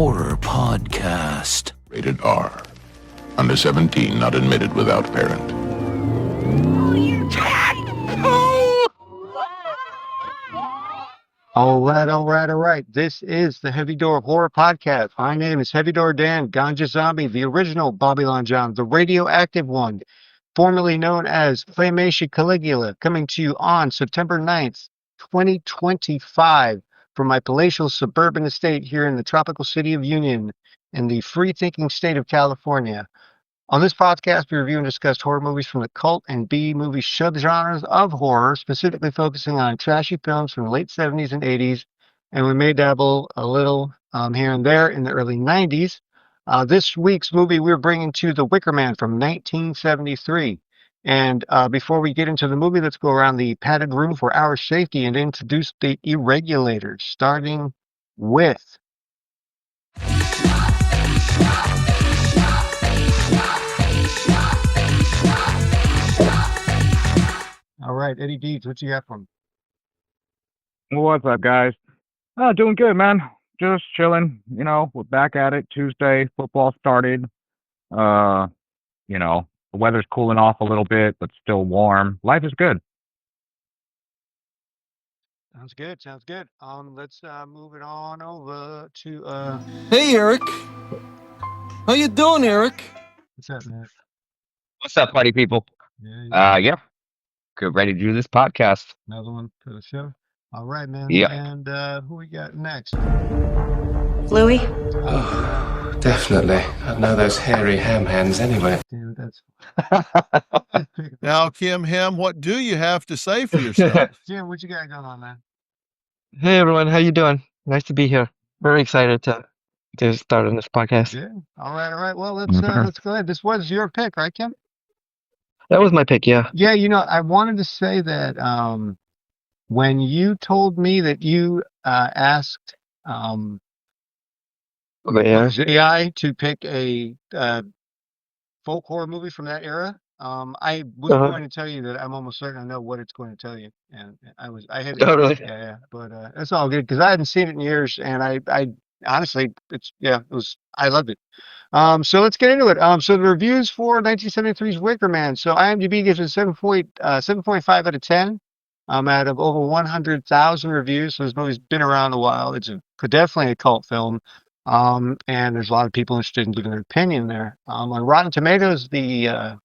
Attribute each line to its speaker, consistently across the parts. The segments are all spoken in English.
Speaker 1: horror podcast.
Speaker 2: Rated R. Under 17, not admitted without parent.
Speaker 3: Oh, you cat!
Speaker 4: All right. This is the Heavy Door Horror Podcast. My name is Heavy Door Dan, Ganja Zombie, the original Babylon John, the radioactive one, formerly known as Flammation Caligula, coming to you on September 9th, 2025, from my palatial suburban estate here in the tropical city of Union in the free-thinking state of California. On this podcast, we review and discuss horror movies from the cult and B-movie subgenres of horror, specifically focusing on trashy films from the late 70s and 80s, and we may dabble a little here and there in the early 90s. This week's movie we're bringing to The Wicker Man from 1973. And before we get into the movie, let's go around the padded room for our safety and introduce the irregulators, starting with... All right, Eddie Deeds, what you got for me?
Speaker 5: What's up, guys? Doing good, man. Just chilling. You know, we're back at it. Tuesday, football started. The weather's cooling off a little bit, but still warm. Life is good.
Speaker 4: Sounds good. Let's move it on over to
Speaker 1: Hey, Eric. How you doing, Eric?
Speaker 4: what's that, man?
Speaker 6: What's up, party people?
Speaker 4: Yeah,
Speaker 6: Good, ready to do this podcast.
Speaker 4: another one for the show. All right, man.
Speaker 6: Yeah.
Speaker 4: And who we got next?
Speaker 7: Louis?
Speaker 8: Oh, definitely. I'd know those hairy ham hands anywhere.
Speaker 4: Dude, that's
Speaker 9: Now, Kim Hem, what do you have to say for yourself?
Speaker 4: Jim, what you got going on, man?
Speaker 10: Hey everyone, how you doing? Nice to be here. Very excited to start on this podcast.
Speaker 4: Yeah. All right. Well, let's go ahead. This was your pick, right, Kim?
Speaker 10: That was my pick, yeah.
Speaker 4: Yeah, I wanted to say that when you told me that you asked
Speaker 10: Okay, yeah.
Speaker 4: AI to pick a folk horror movie from that era, I was going to tell you that I'm almost certain I know what it's going to tell you, and I had
Speaker 10: Oh, really?
Speaker 4: yeah, but it's all good because I hadn't seen it in years, and I honestly I loved it. So let's get into it. So the reviews for 1973's Wicker Man. So IMDb gives it 7.5 out of 10. Out of over 100,000 reviews. So this movie's been around a while. It's definitely a cult film. And there's a lot of people interested in giving their opinion there. On Rotten Tomatoes, the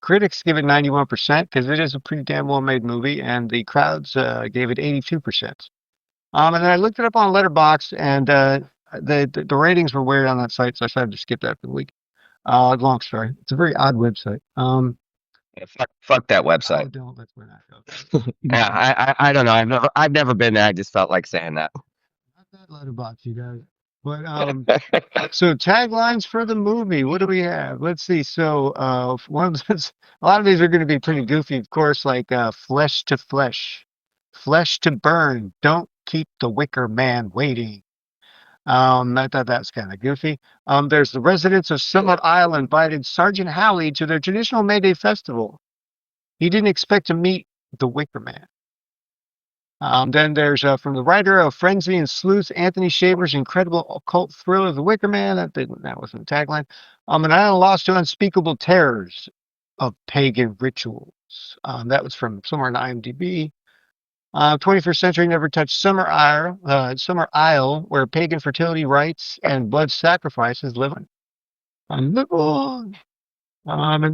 Speaker 4: critics give it 91% because it is a pretty damn well-made movie, and the crowds gave it 82%. And then I looked it up on Letterboxd, and the ratings were weird on that site, so I decided to skip that for the week. Long story. It's a very odd website.
Speaker 6: Yeah, fuck that website.
Speaker 4: Let's not go.
Speaker 6: Yeah, I don't know. I've never been there. I just felt like saying that.
Speaker 4: Not that Letterboxd, you guys. But so taglines for the movie. What do we have? Let's see. So a lot of these are going to be pretty goofy, of course, like flesh to flesh, flesh to burn. Don't keep the Wicker Man waiting. I thought that's kind of goofy. There's the residents of Summit Isle invited Sergeant Howley to their traditional May Day festival. He didn't expect to meet the Wicker Man. Then there's from the writer of Frenzy and Sleuth, Anthony Shaver's incredible occult thriller, The Wicker Man. That wasn't the tagline. An island lost to unspeakable terrors of pagan rituals. That was from somewhere in IMDb. 21st Century Never Touched Summer Isle, where pagan fertility rites and blood sacrifices live on. And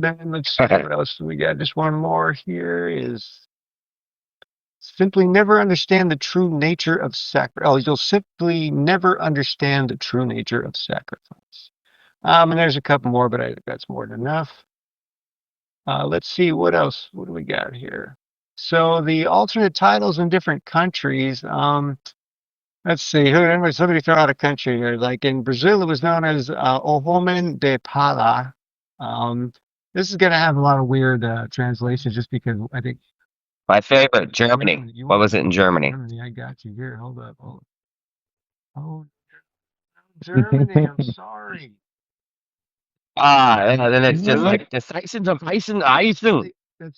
Speaker 4: then let's see what else we got. Just one more here is simply never understand the true nature of sacrifice. Oh, you'll simply never understand the true nature of sacrifice. And there's a couple more, but I think that's more than enough. Let's see what else. What do we got here? So the alternate titles in different countries. Let's see. Somebody throw out a country here. Like in Brazil, it was known as O Homem de Pala. This is going to have a lot of weird translations, just because I think.
Speaker 6: My favorite, Germany. What was it in Germany?
Speaker 4: I got you here. Hold up. Oh, Germany. I'm sorry.
Speaker 6: And then it's just like Eisen.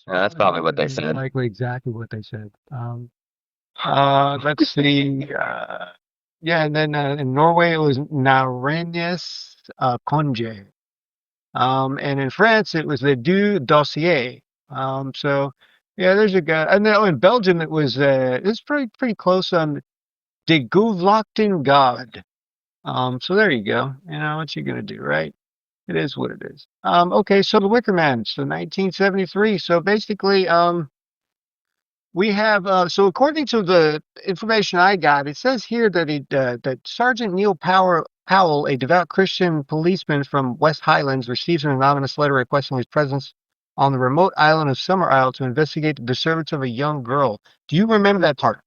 Speaker 6: That's probably what they said.
Speaker 4: Likely exactly what they said. Let's see. Yeah, and then in Norway it was Narenes Conge. And in France it was the Du Dossier. So yeah, there's a guy. And then in Belgium it's pretty close on De Gouvlachten God. So there you go. You know what you gonna do, right? It is what it is. Okay, so the Wicker Man, so 1973. So basically, we have so according to the information I got, it says here that that Sergeant Neil Powell, a devout Christian policeman from West Highlands, receives an anonymous letter requesting his presence on the remote island of Summer Isle to investigate the disappearance of a young girl. Do you remember that part?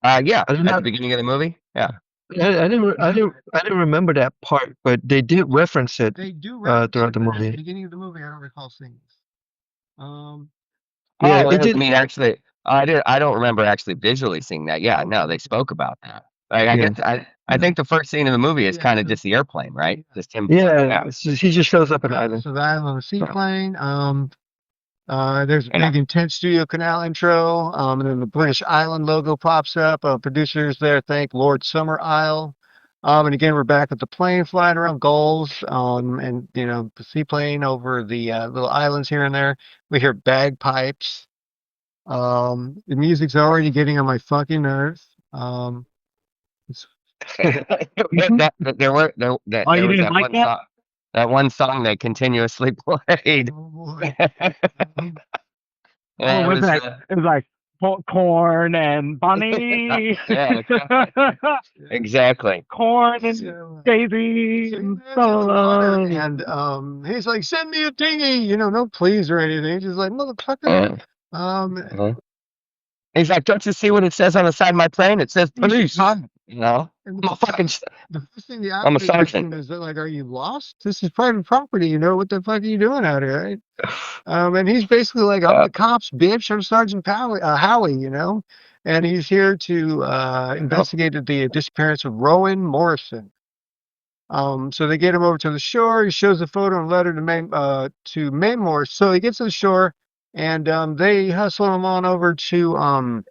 Speaker 6: Yeah,
Speaker 10: I
Speaker 6: at
Speaker 10: did
Speaker 6: the
Speaker 10: not.
Speaker 6: beginning of the movie. Yeah.
Speaker 10: I didn't remember that part, but they did reference it
Speaker 4: They do reference
Speaker 10: throughout
Speaker 4: it,
Speaker 10: the
Speaker 4: but at the
Speaker 10: movie.
Speaker 4: beginning of the movie, I don't recall seeing this.
Speaker 10: Yeah,
Speaker 6: Oh,
Speaker 10: it
Speaker 6: I
Speaker 10: did.
Speaker 6: mean, actually, I did. I don't remember actually visually seeing that. Yeah, no, they spoke about that. Like, I
Speaker 10: Yeah,
Speaker 6: guess I think the first scene of the movie is
Speaker 4: Yeah,
Speaker 6: kind of
Speaker 4: so
Speaker 6: just the airplane, right? Just him.
Speaker 10: yeah.
Speaker 6: Yeah.
Speaker 10: He just shows up on the island.
Speaker 4: so the island on the
Speaker 6: Yeah.
Speaker 4: seaplane. There's a
Speaker 6: Yeah.
Speaker 4: big intense studio canal intro, and then the British Island logo pops up. Producers there thank Lord Summer Isle. And again, we're back with the plane flying around gulls, and you know the seaplane over the little islands here and there. We hear bagpipes. The music's already getting on my fucking nerves. It's,
Speaker 6: There were that
Speaker 5: Oh,
Speaker 6: there
Speaker 5: you
Speaker 6: was
Speaker 5: didn't like that?
Speaker 6: that one song they continuously played.
Speaker 4: oh boy.
Speaker 5: What
Speaker 6: Yeah, it
Speaker 5: was
Speaker 6: was.
Speaker 5: that? It was like popcorn and bunny.
Speaker 6: Yeah, exactly.
Speaker 5: Corn and
Speaker 4: So,
Speaker 5: Daisy
Speaker 4: so he
Speaker 5: and
Speaker 4: lands in the water,
Speaker 5: sun.
Speaker 4: and he's like, "Send me a dinghy," you know, no please or anything. He's just like, "Motherfucker."
Speaker 6: Uh,
Speaker 4: Um,
Speaker 6: uh-huh. He's like, "Don't you see what it says on the side of my plane? It says police." You know,
Speaker 4: and
Speaker 6: I'm a fucking.
Speaker 4: the first thing the
Speaker 6: I'm a
Speaker 4: operator asks him
Speaker 6: sergeant.
Speaker 4: is, like, "Are you lost? This is private property. You know what the fuck are you doing out here?" Right? And he's basically like, "I'm
Speaker 6: Uh,
Speaker 4: the cops, bitch. I'm Sergeant Howie, you know." And he's here to investigate the disappearance of Rowan Morrison. So they get him over to the shore. He shows a photo and letter to Maymore. So he gets to the shore, and they hustle him on over to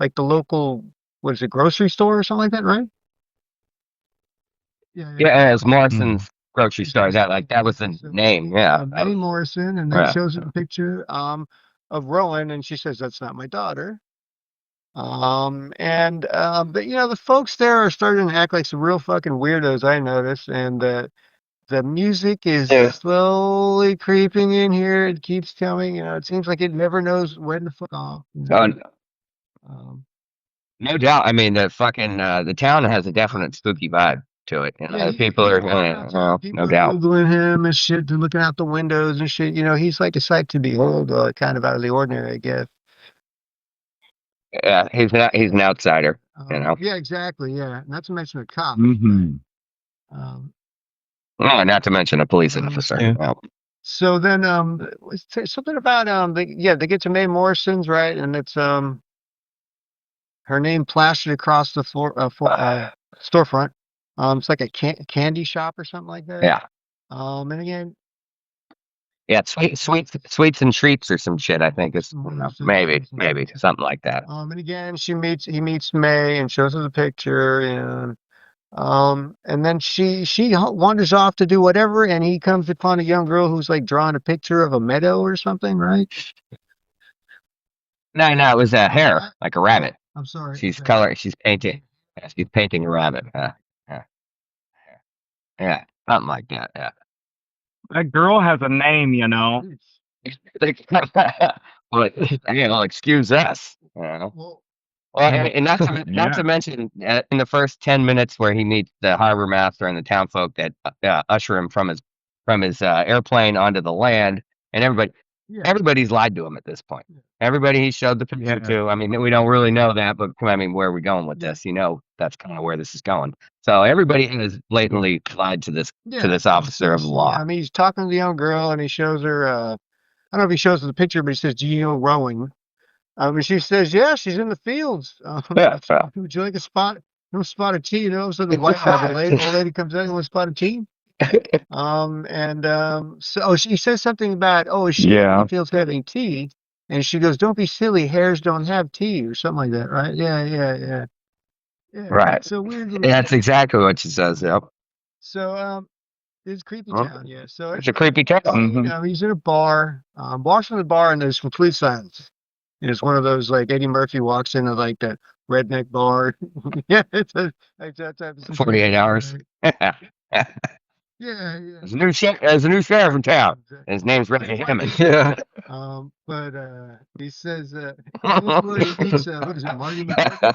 Speaker 4: like the local, what is it, grocery store or something like that, right? Yeah, yeah.
Speaker 6: yeah, it's
Speaker 5: Mm.
Speaker 6: Morrison's grocery store. That was the
Speaker 4: So they
Speaker 6: name.
Speaker 4: see
Speaker 6: Yeah.
Speaker 4: May Morrison, and then
Speaker 6: Yeah.
Speaker 4: shows her a picture of Rowan, and she says, "That's not my daughter." But you know, the folks there are starting to act like some real fucking weirdos, I noticed, and the music is
Speaker 6: Yeah.
Speaker 4: slowly creeping in here. It keeps coming. You know, it seems like it never knows when to fuck off. You know? Um,
Speaker 6: No doubt. I mean, the town has a definite spooky vibe to it. You know,
Speaker 4: yeah,
Speaker 6: people
Speaker 4: he's
Speaker 6: are,
Speaker 4: walking outside. People
Speaker 6: no
Speaker 4: are
Speaker 6: doubt.
Speaker 4: Googling him and shit. They're looking out the windows and shit. You know, he's like a sight to behold, kind of out of the ordinary, I guess.
Speaker 6: Yeah, he's an outsider. You know,
Speaker 4: Yeah, exactly. Yeah, not to mention a cop.
Speaker 5: Mm-hmm.
Speaker 4: Um,
Speaker 6: oh, not to mention a police officer.
Speaker 10: Yeah.
Speaker 6: Well,
Speaker 4: so then, something about they get to Mae Morrison's, right, and it's her name plastered across the storefront. It's like a candy shop or something like that.
Speaker 6: yeah,
Speaker 4: And again,
Speaker 6: yeah, sweets and treats or some shit. I think it's maybe something like that.
Speaker 4: and again, he meets May and shows her the picture, and then she wanders off to do whatever, and he comes upon a young girl who's like drawing a picture of a meadow or something, right?
Speaker 6: No, it was a hare, like a rabbit.
Speaker 4: I'm sorry.
Speaker 6: She's painting. Yeah, she's painting a rabbit. Yeah, yeah, something like that. Yeah.
Speaker 5: That girl has a name, you know.
Speaker 6: But excuse us. You know?
Speaker 4: Well,
Speaker 6: Well, and not
Speaker 5: Yeah.
Speaker 6: to mention in the first 10 minutes where he meets the harbor master and the townfolk that usher him from his airplane onto the land, and everybody's lied to him at this point. Everybody he showed the picture
Speaker 5: Yeah.
Speaker 6: to. I mean, we don't really know that, but I mean, where are we going with this? You know, that's kind of where this is going. So everybody has blatantly lied to this officer of the law.
Speaker 4: I mean, he's talking to the young girl, and he shows her. I don't know if he shows her the picture, but he says, "Do you know Rowan?" And she says, "Yeah, she's in the fields."
Speaker 6: Yeah, so.
Speaker 4: Would you like a spot? No spot of tea, you know. So the old lady comes in with a spot of tea. So she says something about, is she in the fields having tea? And she goes, "Don't be silly. Hares don't have teeth," or something like that, right? Yeah.
Speaker 6: Right.
Speaker 4: So weird little.
Speaker 6: That's exactly what she says. Yep.
Speaker 4: So it's creepy
Speaker 6: Huh?
Speaker 4: town. Yeah. So
Speaker 6: It's a creepy town. Mhm.
Speaker 4: he's in a bar, walks in the bar, and there's complete silence. And it's one of those like Eddie Murphy walks into like that redneck bar. Yeah, it's like that type of
Speaker 6: 48 hours.
Speaker 4: Yeah.
Speaker 6: There's a new sheriff in town. His name's Reggie Hammond.
Speaker 10: Yeah.
Speaker 4: But he says this is where he meets what is it, Marty McFly?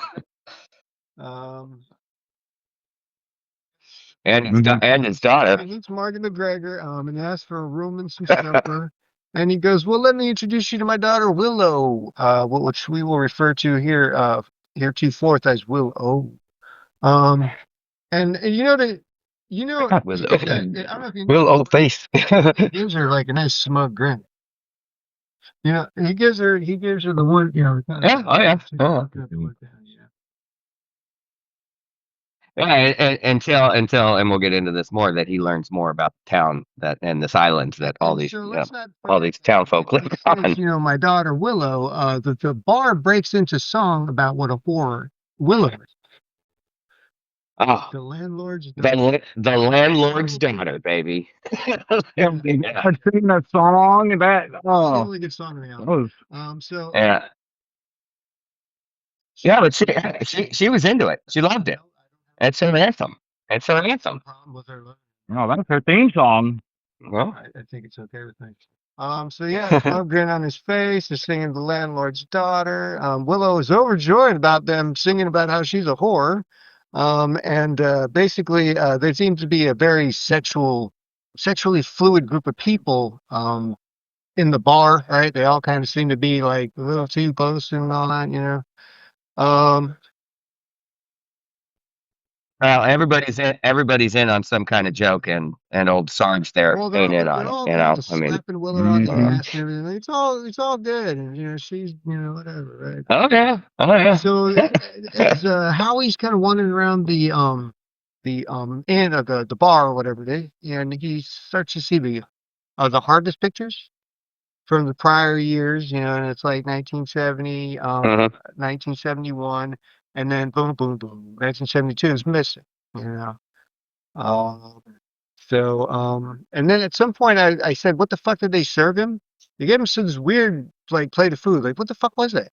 Speaker 6: And his daughter.
Speaker 4: He meets Marty McGregor, and asks for a room and some supper. And he goes, "Well, let me introduce you to my daughter Willow, which we will refer to here heretofore as Willow." And
Speaker 6: Willow.
Speaker 4: I don't know if you know,
Speaker 10: Real old face.
Speaker 4: he gives her like a nice smug grin. He gives her the one, kind
Speaker 6: Yeah. Oh yeah. Oh. Yeah, and we'll get into this more, that he learns more about the town and this island that all these town folk live on.
Speaker 4: My daughter Willow, the bar breaks into song about what a horror Willow is.
Speaker 6: Oh,
Speaker 4: The landlord's
Speaker 6: the landlord's daughter, baby.
Speaker 5: I've seen that song.
Speaker 4: really good song in the album.
Speaker 6: Yeah, but she was into it. She loved it. It's her anthem.
Speaker 4: Problem with her.
Speaker 5: Oh, that's her theme song.
Speaker 6: Well,
Speaker 4: I think it's okay with me. Smug grin on his face. They're singing the landlord's daughter. Willow is overjoyed about them singing about how she's a whore. Basically, there seems to be a very sexually fluid group of people in the bar, right? They all kind of seem to be like a little too close and all that,
Speaker 6: Well, everybody's in on some kind of joke, and old Sarge there ain't in on it. I mean,
Speaker 4: slapping Willow on the ass and everything. It's all good, and she's whatever, right?
Speaker 6: oh yeah.
Speaker 4: So as Howie's kind of wandering around the inn of the bar or whatever it is, and he starts to see the harvest pictures from the prior years, and it's like 1970, 1971, and then boom, 1972 is missing, and then at some point I said, "What the fuck did they serve him?" They gave him some this weird like plate of food. Like, what the fuck was that?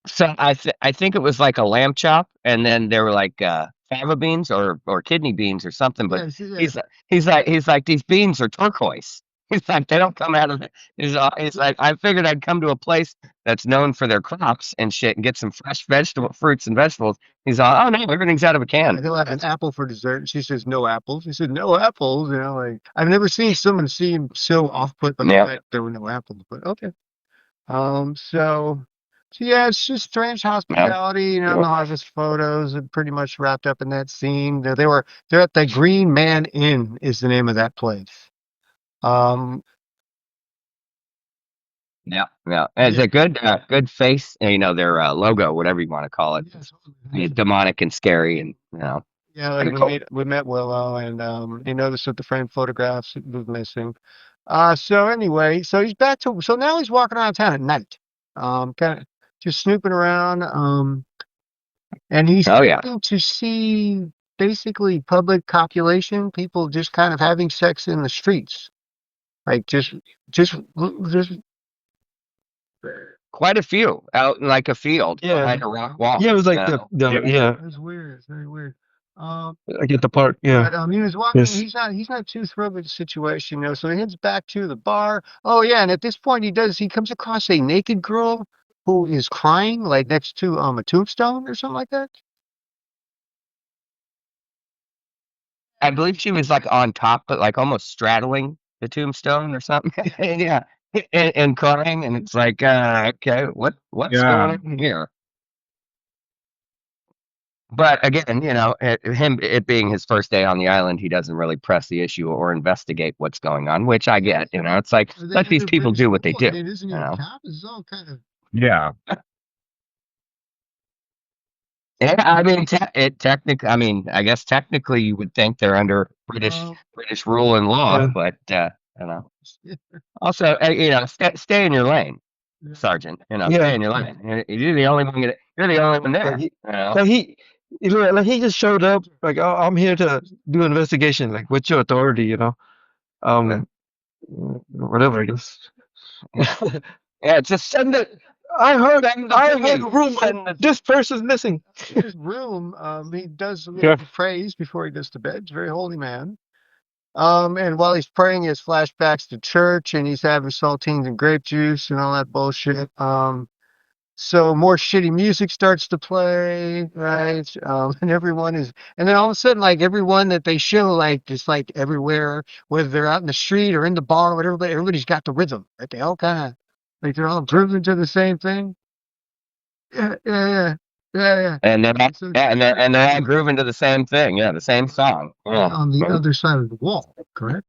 Speaker 6: So I think it was like a lamb chop, and then there were like fava beans or kidney beans or something. But he's like these beans are turquoise. He's like, they don't come out of it. He's like, I figured I'd come to a place that's known for their crops and shit and get some fresh fruits and vegetables. He's all, oh no, everything's out of a can.
Speaker 4: He'll have an apple for dessert, and she says no apples. He said no apples. Like I've never seen someone seem so off-put by the fact there were no apples. But okay. So yeah, it's just strange hospitality. The harvest photos are pretty much wrapped up in that scene. They're at the Green Man Inn is the name of that place.
Speaker 6: Yeah. It's a good face, their logo, whatever you want to call it. It's demonic and scary, and
Speaker 4: Yeah, like we met Willow, and he noticed that the framed photographs was missing. So anyway, so now he's walking around town at night, kind of just snooping around, and he's starting to see basically public copulation, people just kind of having sex in the streets, like just
Speaker 6: quite a few out in like a field behind a rock wall.
Speaker 10: Yeah, it was like
Speaker 4: It was weird. It's very weird.
Speaker 10: I get the part. Yeah.
Speaker 4: But he was walking. He's not too thrilled with the situation, So he heads back to the bar. Oh yeah, and at this point he comes across a naked girl who is crying, like next to a tombstone or something like that.
Speaker 6: I believe she was like on top, but like almost straddling the tombstone or something. Yeah, and crying, and it's like, okay, what's going on here? But again, it being his first day on the island, he doesn't really press the issue or investigate what's going on, which I get. It's like, let these people do what they do.
Speaker 4: Isn't he a cop? It's all kind of.
Speaker 5: Yeah.
Speaker 6: Yeah, I mean, technically, I guess technically you would think they're under British rule and law, but You know. Also, you know, stay in your lane, Sergeant. You know, stay in your lane. You're the only one. You're the only one there.
Speaker 10: Like
Speaker 6: You know?
Speaker 10: like you know, like he just showed up like, oh, I'm here to do an investigation. Like, what's your authority? You know, whatever. I guess.
Speaker 6: Yeah, just send it.
Speaker 10: I heard
Speaker 6: Send the
Speaker 10: I heard
Speaker 6: thingy.
Speaker 10: a rumor
Speaker 6: Send the-
Speaker 10: this person's missing.
Speaker 4: In his room, he does a
Speaker 5: Yeah.
Speaker 4: little praise before he goes to bed. He's a very holy man. And while he's praying, he has flashbacks to church, and he's having saltines and grape juice and all that bullshit. So more shitty music starts to play, right? And everyone is, and then all of a sudden, like everyone that they show, like just like everywhere, whether they're out in the street or in the bar, or whatever, but everybody's got the rhythm, right? They all kind of like they're all grooving to the same thing. Yeah.
Speaker 6: And they're not,
Speaker 4: So
Speaker 6: yeah, and they're all grooving to the same thing. Yeah, the same song. Yeah.
Speaker 4: on the other side of the wall, correct?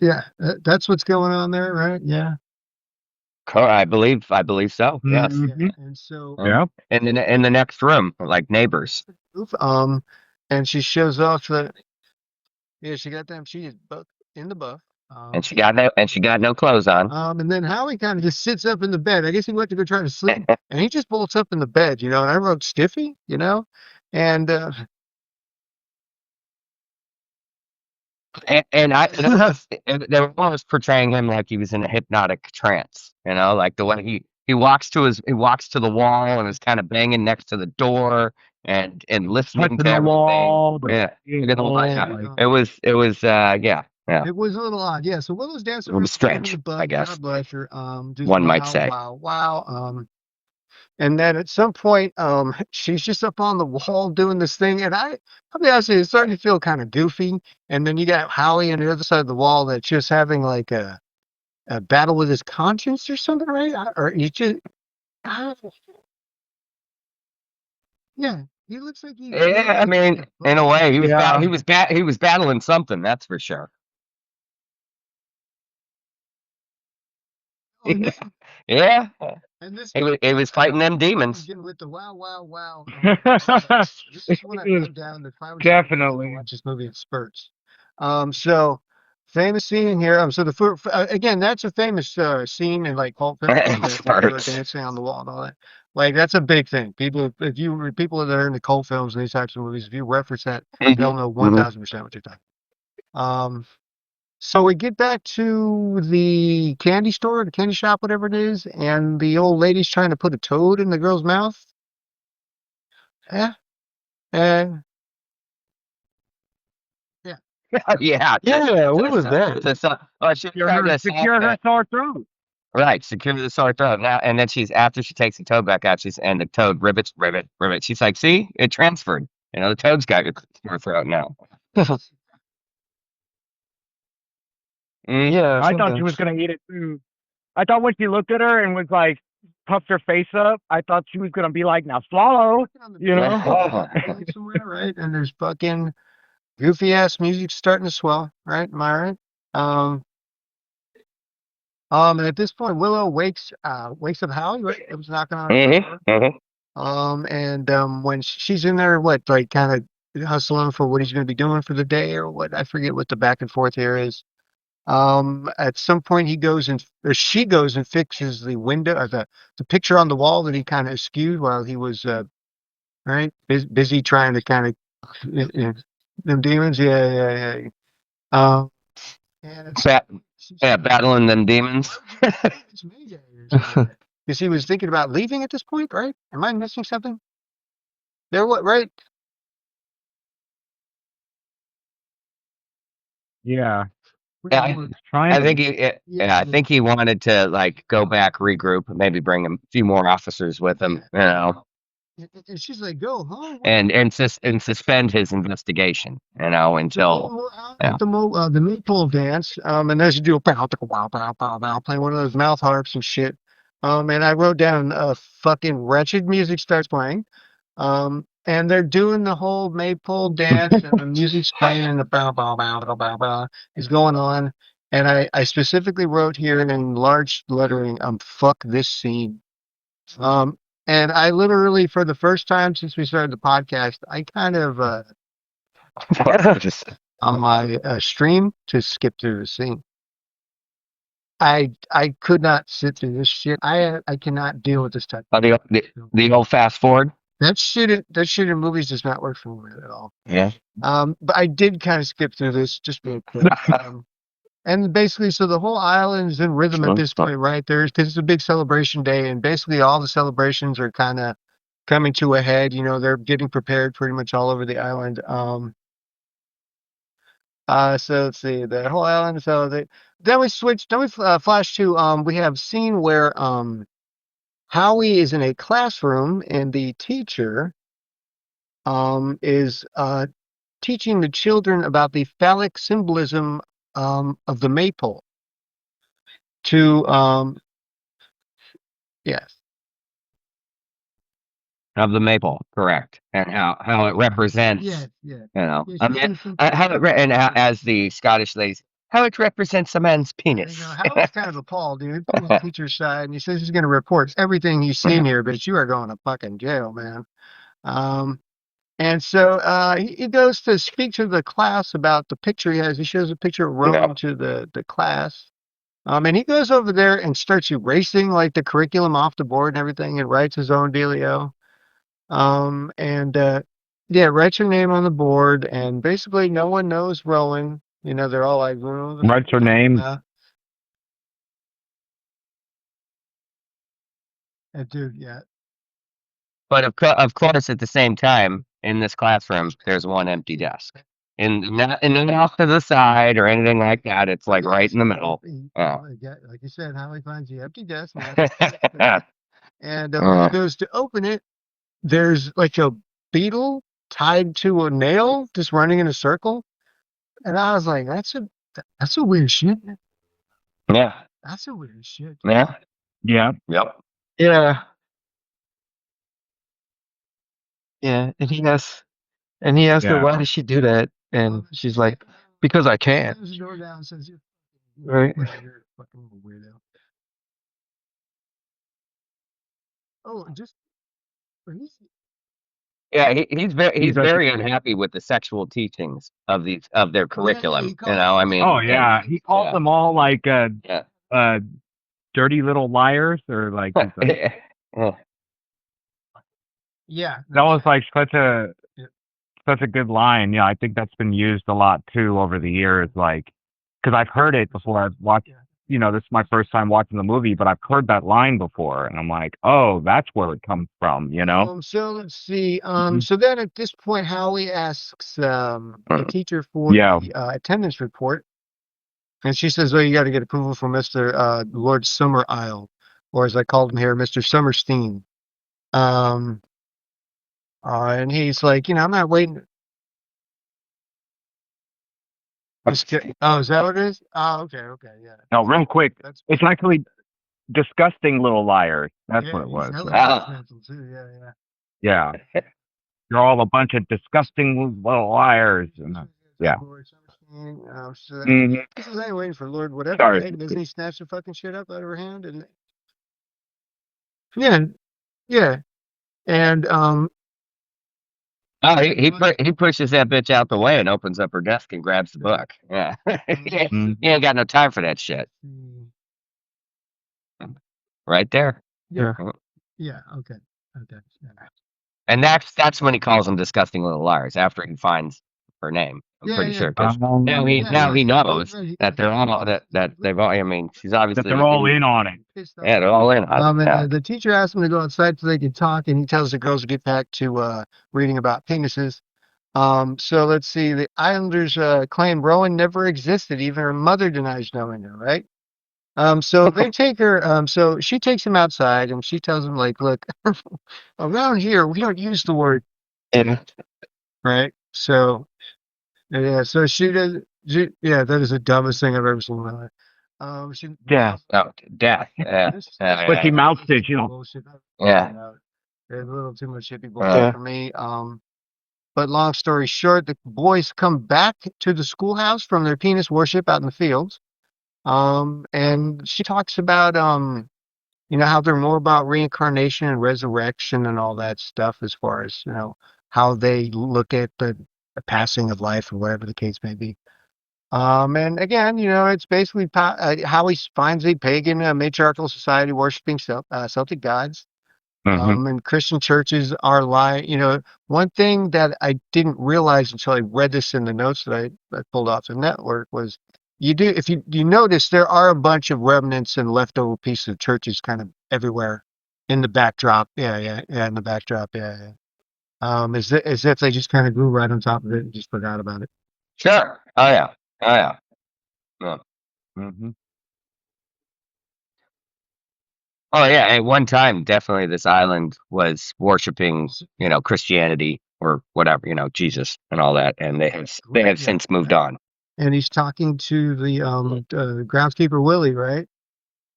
Speaker 4: Yeah, that's what's going on there, right? Yeah.
Speaker 6: I believe so. Yes.
Speaker 5: Mhm.
Speaker 4: And so,
Speaker 5: Yeah.
Speaker 6: And in the next room, like neighbors.
Speaker 4: and she shows off that, yeah, she got them. She is in the buff.
Speaker 6: And she got no clothes on.
Speaker 4: And then Howie kind of just sits up in the bed. I guess he went to go try to sleep, and he just bolts up in the bed, you know. And I wrote Stiffy, you know, and
Speaker 6: And they were almost portraying him like he was in a hypnotic trance, you know, like the way he walks to the wall and is kind of banging next to the door and listening
Speaker 5: Touching
Speaker 6: to
Speaker 5: the
Speaker 6: everything.
Speaker 5: wall.
Speaker 6: Yeah.
Speaker 5: Like,
Speaker 6: It was yeah.
Speaker 4: it was a little odd. Yeah. So Willow's dancing.
Speaker 6: It was strange, I guess.
Speaker 4: God bless her. Just
Speaker 6: One might say.
Speaker 4: Wow. And then at some point, she's just up on the wall doing this thing, and I'll be honest with you, it's starting to feel kind of goofy. And then you got Howie on the other side of the wall that's just having like a battle with his conscience or something, right? Or he just, yeah, he looks like he.
Speaker 6: Yeah, I mean, in a way, he was
Speaker 5: Yeah.
Speaker 6: he was battling something, that's for sure.
Speaker 4: Oh, no.
Speaker 6: Yeah.
Speaker 4: And this
Speaker 6: He was fighting them demons.
Speaker 4: Again with the wow. This is when I go down the five.
Speaker 5: Definitely.
Speaker 4: Watch this movie in spurts. So famous scene here. So again, that's a famous scene in like cult films.
Speaker 6: Spurts.
Speaker 4: Dancing on the wall and all that. Like that's a big thing. People that are into cult films and these types of movies, if you reference that, they'll know 1000% what you're talking. So we get back to the candy store, the candy shop, whatever it is, and the old lady's trying to put a toad in the girl's mouth. Yeah. And
Speaker 6: Yeah.
Speaker 10: What was that?
Speaker 5: Secure her sore throat.
Speaker 6: Right, secure the sore throat. Now, and then after she takes the toad back out, and the toad rivet. She's like, "See, it transferred. You know, the toad's got your sore throat now."
Speaker 10: Yeah,
Speaker 5: I thought she was gonna eat it too. I thought when she looked at her and was like puffed her face up, I thought she was gonna be like, "Now swallow," you know.
Speaker 4: somewhere, right? And there's fucking goofy ass music starting to swell, right? Am I right? And at this point, Willow wakes up Howie, right? It was knocking on her door. And when she's in there, like kind of hustling for what he's going to be doing for the day or what, I forget what the back and forth here is. At some point she goes and fixes the window, or the picture on the wall that he kind of skewed while he was, right, busy trying to kind of, them demons. Yeah. And
Speaker 6: battling them demons.
Speaker 4: Because he was thinking about leaving at this point, right? Am I missing something? There, what, right?
Speaker 5: Yeah.
Speaker 6: Yeah, I think he wanted to like go back, regroup, maybe bring a few more officers with him, you know.
Speaker 4: And she's like, "Go, huh?"
Speaker 6: And suspend his investigation, you know, until
Speaker 4: the maypole dance. And as you do, playing one of those mouth harps and shit. And I wrote down fucking wretched music starts playing. And they're doing the whole maypole dance, and the music's playing, and the bow bow bow bow bow bow is going on. And I specifically wrote here in large lettering, fuck this scene. And I literally, for the first time since we started the podcast, I kind of on my stream to skip through the scene. I could not sit through this shit. I cannot deal with this type.
Speaker 6: The old fast forward.
Speaker 4: That shit in movies does not work for me at all.
Speaker 6: Yeah.
Speaker 4: But I did kind of skip through this just real quick. And basically, so the whole island is in rhythm at this point, right? Because it's a big celebration day, and basically all the celebrations are kind of coming to a head. You know, they're getting prepared pretty much all over the island. So let's see, the whole island. So then we switch. Then we flash to we have scene where Howie is in a classroom, and the teacher is teaching the children about the phallic symbolism of the maypole. Yes.
Speaker 6: Of the maple, correct, and how it represents.
Speaker 4: Yeah.
Speaker 6: You know, I mean, as the Scottish ladies, how it represents a man's penis.
Speaker 4: You know, Howie's kind of appalled, dude. From the teacher's side, and he says he's going to report everything he's seen here, but you are going to fucking jail, man. And so he goes to speak to the class about the picture he has. He shows a picture of Rowan to the class. And he goes over there and starts erasing like the curriculum off the board and everything, and writes his own dealio. Writes her name on the board, and basically no one knows Rowan. You know, they're all like,
Speaker 5: writes her name.
Speaker 4: Dude, yeah.
Speaker 6: But of course, at the same time, in this classroom, there's one empty desk. And not off to the side or anything like that. It's like right in the middle.
Speaker 4: Like you said, Howie finds the empty desk. And when he goes to open it, there's like a beetle tied to a nail just running in a circle. And I was like, that's a weird shit.
Speaker 6: Yeah.
Speaker 4: That's a weird shit.
Speaker 6: Yeah.
Speaker 5: Yeah.
Speaker 6: Yep.
Speaker 10: Yeah. Yeah, and he asks her, why did she do that? And she's like, because I can.
Speaker 4: Closes the door down and says,
Speaker 10: Right.
Speaker 4: You're a fucking weirdo. Oh, just
Speaker 6: Yeah, he's very unhappy with the sexual teachings of their curriculum. You know, I mean.
Speaker 5: Oh yeah, he calls them all like dirty little liars, or like.
Speaker 4: Yeah.
Speaker 5: That was like such a good line. Yeah, I think that's been used a lot too over the years. Like, because I've heard it before. I've watched. You know, this is my first time watching the movie, but I've heard that line before, and I'm like, oh, that's where it comes from. You know.
Speaker 4: So let's see. So then at this point, Howie asks the teacher for the attendance report, and she says, "Well, you got to get approval from Mr. Lord Summer Isle, or as I called him here, Mr. Summerstein." And he's like, you know, I'm not waiting. Oh, is that what it is? Oh, okay, yeah.
Speaker 5: No, real quick. It's actually disgusting little liars. That's what it was. Yeah. You're all a bunch of disgusting little liars. And, yeah.
Speaker 4: So this is ain't waiting for Lord whatever.
Speaker 5: Sorry.
Speaker 4: Right? Doesn't he snatch the fucking shit up out of her hand? And yeah. And
Speaker 6: he pushes that bitch out the way and opens up her desk and grabs the book. Yeah. He ain't got no time for that shit. Right there.
Speaker 4: Yeah. Yeah. Okay. Yeah.
Speaker 6: And that's when he calls them disgusting little liars, after he finds her name. I'm pretty sure. Now he knows that they're all that they've all. I mean, she's obviously
Speaker 5: that they're all in on it.
Speaker 6: Yeah, they're all in on it.
Speaker 4: And the teacher asked him to go outside so they could talk, and he tells the girls to get back to reading about penises. So let's see. The Islanders claim Rowan never existed. Even her mother denies knowing her. Right. So they take her. So she takes him outside, and she tells him, like, look, around here we don't use the word. Right. So. Yeah, so she does. Yeah, that is the dumbest thing I've ever seen in my life.
Speaker 6: Death. Oh, death. Yeah.
Speaker 5: But she mouths it, you know.
Speaker 6: Yeah.
Speaker 4: There's a little too much hippie bullshit for me. But long story short, the boys come back to the schoolhouse from their penis worship out in the fields. And she talks about you know, how they're more about reincarnation and resurrection and all that stuff, as far as, you know, how they look at the the passing of life or whatever the case may be. And again, it's basically how he finds a pagan matriarchal society worshiping Celtic gods. And Christian churches are one thing that I didn't realize until I read this in the notes that I pulled off the network was if you notice, there are a bunch of remnants and leftover pieces of churches kind of everywhere in the backdrop. Yeah, in the backdrop. Yeah. As if they just kind of grew right on top of it and just forgot about it.
Speaker 6: Sure. Oh yeah. Oh yeah. Yeah. Oh yeah. At one time, definitely, this island was worshiping, Christianity or whatever, Jesus and all that, and they have since moved on.
Speaker 4: And he's talking to the groundskeeper Willie, right?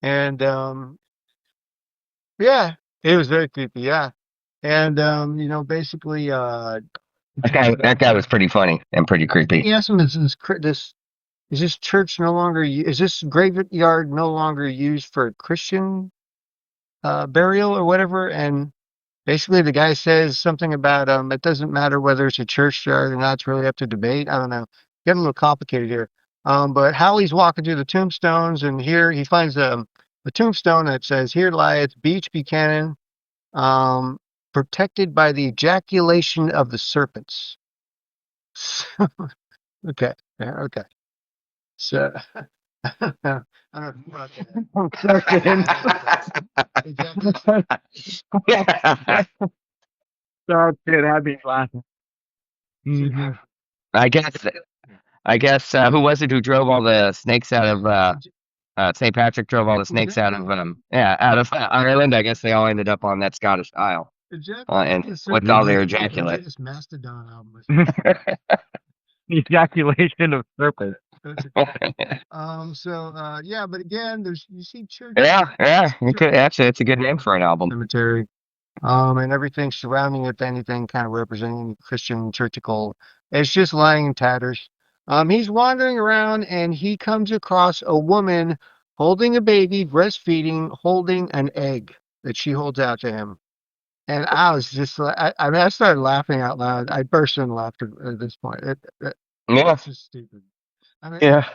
Speaker 4: And yeah, it was very creepy. Yeah, and basically,
Speaker 6: That guy was pretty funny and pretty creepy.
Speaker 4: he asked him, is this church no longer? Is this graveyard no longer used for Christian burial or whatever? And basically, the guy says something about it doesn't matter whether it's a churchyard or not. It's really up to debate. I don't know. Getting a little complicated here. But Howie's walking through the tombstones, and here he finds a tombstone that says, "Here lieth Beach Buchanan, protected by the ejaculation of the serpents." Okay. Yeah, okay. So I don't know about that.
Speaker 5: So it had me laughing.
Speaker 6: I guess who was it who drove all the snakes out of St. Patrick drove all the snakes out of Ireland? I guess they all ended up on that Scottish Isle. And with all their ejaculate.
Speaker 4: Mastodon album.
Speaker 5: Ejaculation of serpents.
Speaker 4: Yeah, but again, you see church.
Speaker 6: Yeah. Actually, it's a good name for an album.
Speaker 4: Cemetery. And everything surrounding it, if anything, kind of representing Christian churchical. It's just lying in tatters. He's wandering around and he comes across a woman holding a baby, breastfeeding, holding an egg that she holds out to him. And I was just like, I started laughing out loud. I burst into laughter at this point. It's just stupid. I mean,
Speaker 5: Yeah.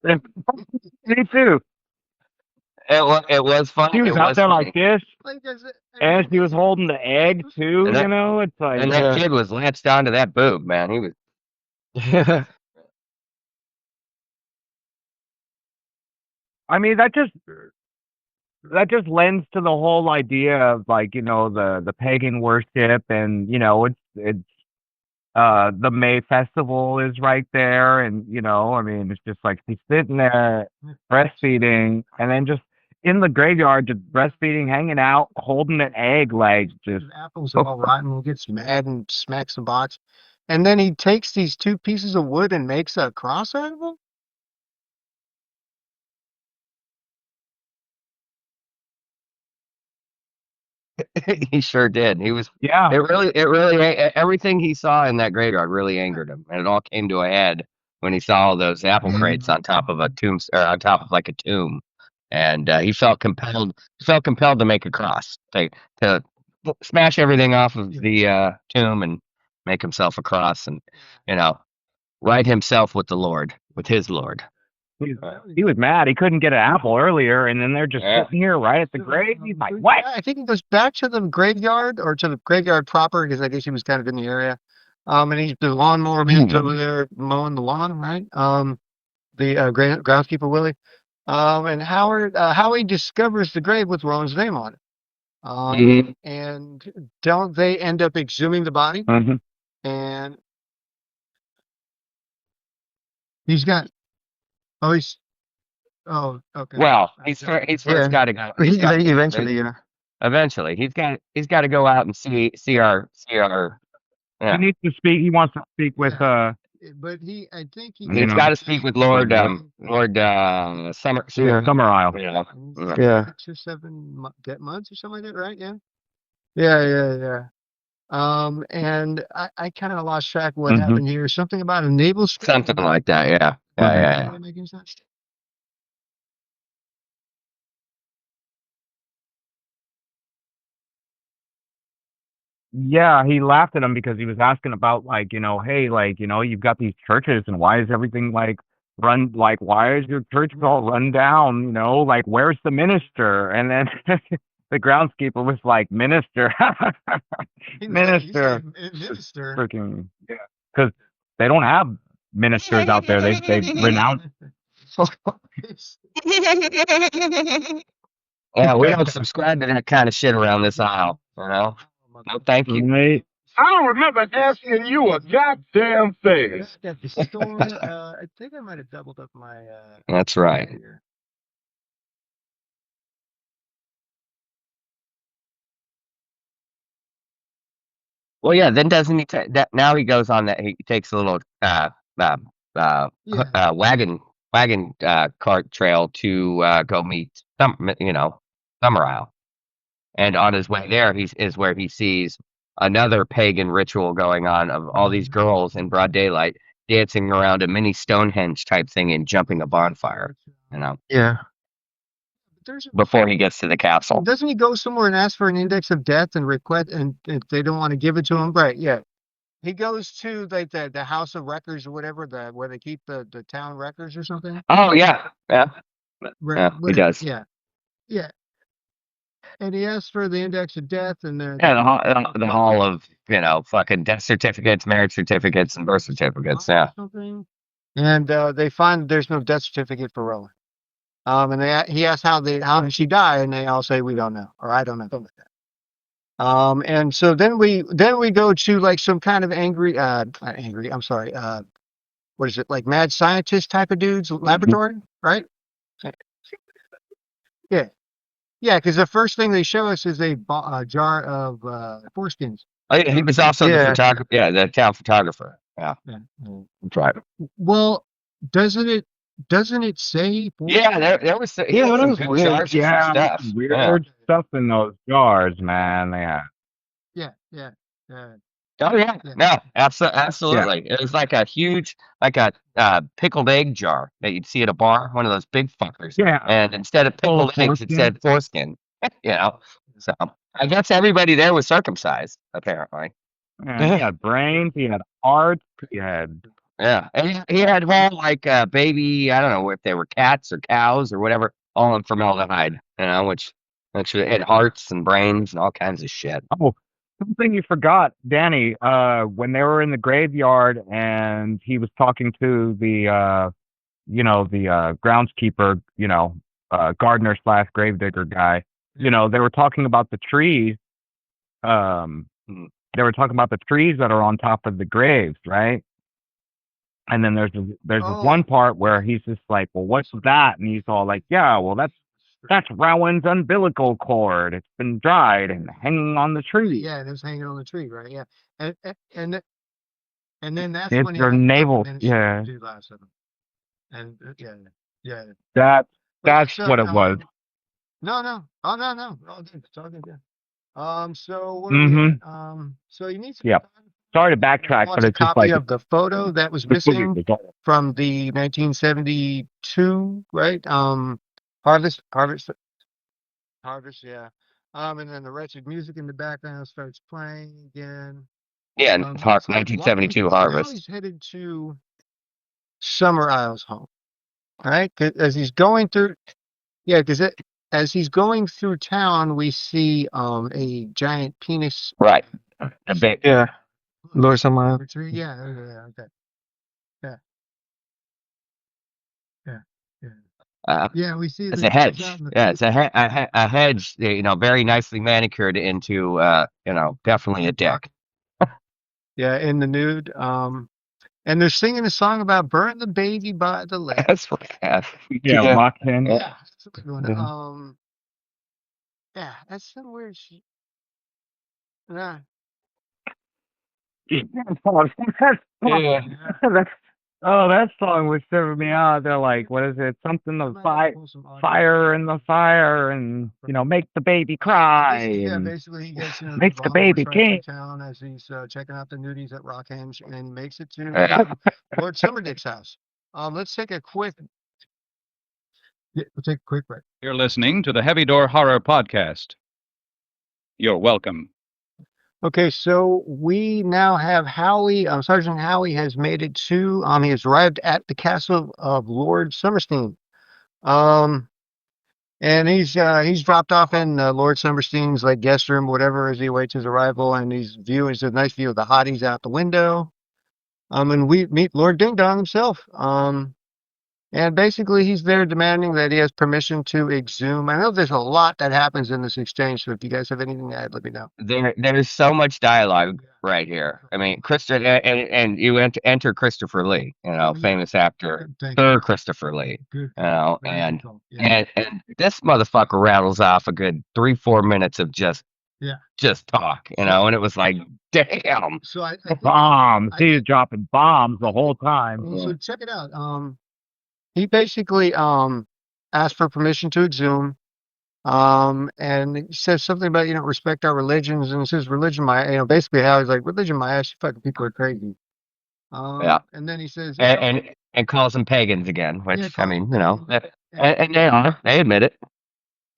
Speaker 5: Me too.
Speaker 6: It was funny.
Speaker 5: She was out there
Speaker 6: funny.
Speaker 5: like this, and she was holding the egg too. It's like,
Speaker 6: and that kid was latched onto that boob, man. He was.
Speaker 5: I mean, that just lends to the whole idea of the pagan worship, and it's the May festival is right there, and I mean, it's just like she's sitting there breastfeeding, and then just in the graveyard, just breastfeeding, hanging out, holding an egg, like just
Speaker 4: apples are all rotten. He gets mad and smacks the box, and then he takes these two pieces of wood and makes a cross out of them.
Speaker 6: He sure did. He was.
Speaker 5: Yeah.
Speaker 6: It really, everything he saw in that graveyard really angered him, and it all came to a head when he saw all those apple crates on top of a tomb, or on top of like a tomb, and he felt compelled. To make a cross, to smash everything off of the tomb and make himself a cross, and right himself with the Lord, with his Lord.
Speaker 5: He was mad. He couldn't get an apple earlier, and then they're just sitting here right at the grave. He's like, "What?"
Speaker 4: I think he goes back to the graveyard or to the graveyard proper because I guess he was kind of in the area. And the lawnmower man's over there mowing the lawn, right? The groundskeeper Willie. And Howie discovers the grave with Rowan's name on it. And don't they end up exhuming the body? And he's got. Oh, okay.
Speaker 6: Well, he's first got to go. Eventually, he's got to go out and see our.
Speaker 5: He needs to speak. He wants to speak with.
Speaker 4: But he's
Speaker 6: got to speak with Lord
Speaker 5: Summerisle.
Speaker 10: Yeah.
Speaker 4: 6 or 7 months or something like that, right? Yeah. And I kind of lost track of what happened here. Something about a naval scrape?
Speaker 6: Something like that, yeah. Yeah.
Speaker 4: Making sense?
Speaker 5: Yeah, he laughed at him because he was asking about like, hey, like, you've got these churches and why is everything like why is your church all run down? Like where's the minister? And then the groundskeeper was like, minister, minister,
Speaker 4: Minister.
Speaker 5: freaking, yeah, because they don't have ministers out there. They've renounced.
Speaker 6: Yeah, we don't subscribe to that kind of shit around this aisle. No, thank you.
Speaker 5: Right?
Speaker 3: I don't remember asking you a goddamn thing.
Speaker 4: At the store, I think I might have doubled up my.
Speaker 6: That's right.
Speaker 4: Here.
Speaker 6: Well, yeah. Then doesn't he? That now he goes on that he takes a little wagon cart trail to go meet Summer Isle, and on his way there, is where he sees another pagan ritual going on of all these girls in broad daylight dancing around a mini Stonehenge type thing and jumping a bonfire.
Speaker 10: Yeah.
Speaker 6: Before he gets to the castle.
Speaker 4: Doesn't he go somewhere and ask for an index of death and request, and if they don't want to give it to him, right? Yeah. He goes to like the House of Records or whatever, where they keep the town records or something.
Speaker 6: Oh yeah, yeah,
Speaker 4: Right.
Speaker 6: he does.
Speaker 4: Yeah, yeah. And he asks for the index of death and the
Speaker 6: hall of fucking death certificates, marriage certificates, and birth certificates. Yeah.
Speaker 4: Something. And they find there's no death certificate for Rowan. And he asks how did she die, and they all say we don't know, or I don't know, something like that. And so then we go to like some kind of angry, I'm sorry, what is it, like mad scientist type of dude's laboratory, right? Yeah, yeah, because the first thing they show us is a jar of foreskins.
Speaker 6: Oh yeah, he was also the photographer. Yeah, the town photographer. Yeah, that's right.
Speaker 4: Well, doesn't it say?
Speaker 6: Yeah, there was some good
Speaker 5: weird.
Speaker 6: Yeah, stuff.
Speaker 5: Weird stuff in those jars, man.
Speaker 4: Yeah.
Speaker 6: Oh yeah, no, absolutely. Yeah. It was like a huge, like a pickled egg jar that you'd see at a bar, one of those big fuckers.
Speaker 5: Yeah.
Speaker 6: And instead of pickled eggs, it said foreskin. So I guess everybody there was circumcised, apparently.
Speaker 5: Yeah, he had brains, he had hearts, he had.
Speaker 6: Yeah, and he had whole like baby. I don't know if they were cats or cows or whatever, all in formaldehyde. Which had hearts and brains and all kinds of shit.
Speaker 5: Oh. Something you forgot, Danny, when they were in the graveyard and he was talking to the groundskeeper, gardener / gravedigger guy, they were talking about the trees. They were talking about the trees that are on top of the graves, right? And then there's this one part where he's just like, well, what's that? And he's all like, yeah, well, that's Rowan's umbilical cord. It's been dried and hanging on the tree.
Speaker 4: Yeah, it was hanging on the tree, right? Yeah, and then that's
Speaker 5: it's
Speaker 4: when
Speaker 5: your navel. Yeah.
Speaker 4: Do last of them. And yeah.
Speaker 5: That's what it was.
Speaker 4: No. Oh no. Oh, it's all good. Yeah. So what? So you need some.
Speaker 5: Yeah. Sorry to backtrack, but it's just like
Speaker 4: of the photo that was missing from the 1972, right? Harvest, yeah. And then the wretched music in the background starts playing again.
Speaker 6: Yeah, 1972 Harvest.
Speaker 4: Now he's headed to Summer Isle's home, right? As he's going through, as he's going through town, we see a giant penis.
Speaker 6: Right. A bit.
Speaker 10: Yeah. Lord Summer Isle.
Speaker 4: Yeah. Okay. Yeah, we see
Speaker 6: it's a hedge. Yeah, it's a hedge. Very nicely manicured into, definitely a dick.
Speaker 4: Yeah, in the nude. And they're singing a song about burn the baby by the leg.
Speaker 6: That's right.
Speaker 5: Yeah, lock in.
Speaker 4: Yeah. Yeah, that's some weird shit. Yeah.
Speaker 5: That song was serving me out. They're like, what is it? Something of fire in the fire, and make the baby cry.
Speaker 4: Yeah, basically he gets
Speaker 5: makes the baby king.
Speaker 4: Town as he's checking out the nudies at Rockhenge, and he makes it to Lord Summerdick's house. Let's take a quick. Yeah, we'll take a quick break.
Speaker 11: You're listening to the Heavy Door Horror Podcast. You're welcome.
Speaker 4: Okay, so we now have Howie. Sergeant Howie has made it to. He has arrived at the castle of Lord Summerstein. And he's dropped off in Lord Summerstein's like guest room, whatever, as he awaits his arrival. And he's viewing. It's a nice view of the hotties out the window. And we meet Lord Ding Dong himself. And basically, he's there demanding that he has permission to exhume. I know there's a lot that happens in this exchange, so if you guys have anything to add, let me know.
Speaker 6: There's so much dialogue right here. I mean, and you enter Christopher Lee, famous actor, Sir Christopher Lee, and this motherfucker rattles off a good 3-4 minutes of just talk, and it was like, damn.
Speaker 4: So I
Speaker 5: bombs. He's dropping bombs the whole time.
Speaker 4: So check it out. He basically asked for permission to exhume, and he says something about respect our religions, and it says religion basically how he's like religion my ass, you fucking people are crazy. And then he says
Speaker 6: and calls them pagans again, which I mean and they are, they admit it.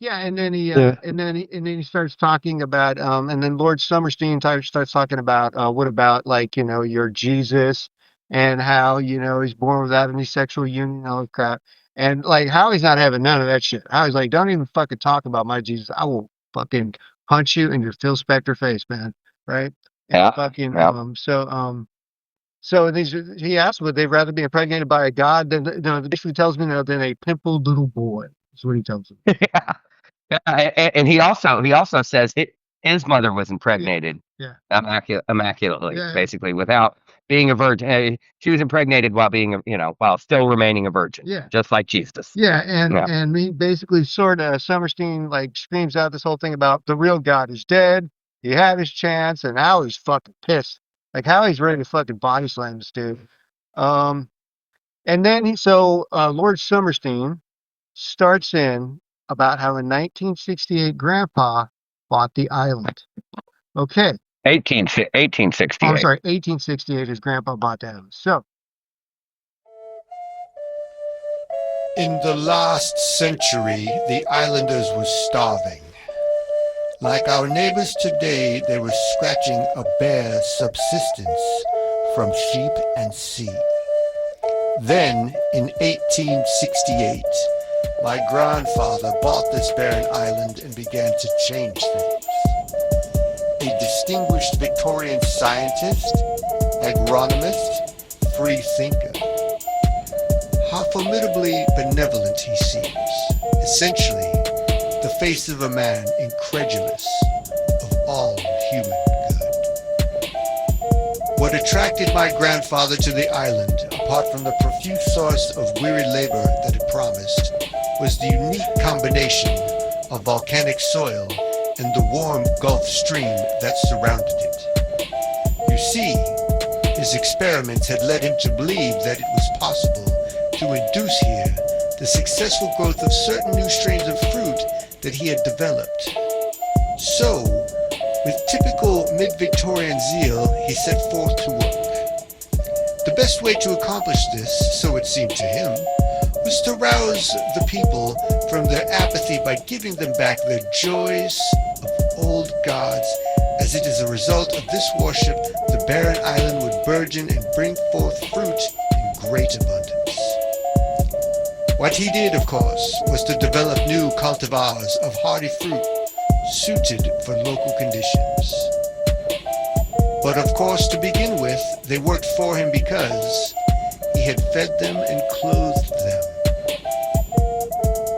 Speaker 4: Yeah, and then he starts talking about and then Lord Summerstein starts talking about what about like your Jesus. And how, he's born without any sexual union, all that crap. And, like, Howie's not having none of that shit. Howie's like, don't even fucking talk about my Jesus. I will fucking punch you in your Phil Spector face, man. Right? And so he asked, would they rather be impregnated by a god than, basically tells me than a pimpled little boy. That's what he tells him.
Speaker 6: And he also says his mother was impregnated immaculately, basically, without being a virgin. She was impregnated while being, while still remaining a virgin, just like Jesus.
Speaker 4: Yeah, and he basically sort of, Summerstein, like, screams out this whole thing about the real God is dead, he had his chance, and Howie's fucking pissed. Like, Howie's ready to fucking body slam this dude. And then Lord Summerstein starts in about how in 1968, Grandpa bought the island. Okay.
Speaker 6: 1868.
Speaker 4: Oh, I'm sorry, 1868 his grandpa bought the island. So.
Speaker 11: In the last century, the islanders were starving. Like our neighbors today, they were scratching a bare subsistence from sheep and sea. Then, in 1868, my grandfather bought this barren island and began to change things. A distinguished Victorian scientist, agronomist, free thinker. How formidably benevolent he seems. Essentially, the face of a man incredulous of all human good. What attracted my grandfather to the island, apart from the profuse source of weary labor that it promised, was the unique combination of volcanic soil and the warm Gulf Stream that surrounded it. You see, his experiments had led him to believe that it was possible to induce here the successful growth of certain new strains of fruit that he had developed. So, with typical mid-Victorian zeal, he set forth to work. The best way to accomplish this, so it seemed to him, was to rouse the people from their apathy by giving them back their joys of old gods, as it is a result of this worship the barren island would burgeon and bring forth fruit in great abundance. What he did, of course, was to develop new cultivars of hardy fruit suited for local conditions. But of course, to begin with, they worked for him because he had fed them and clothed them.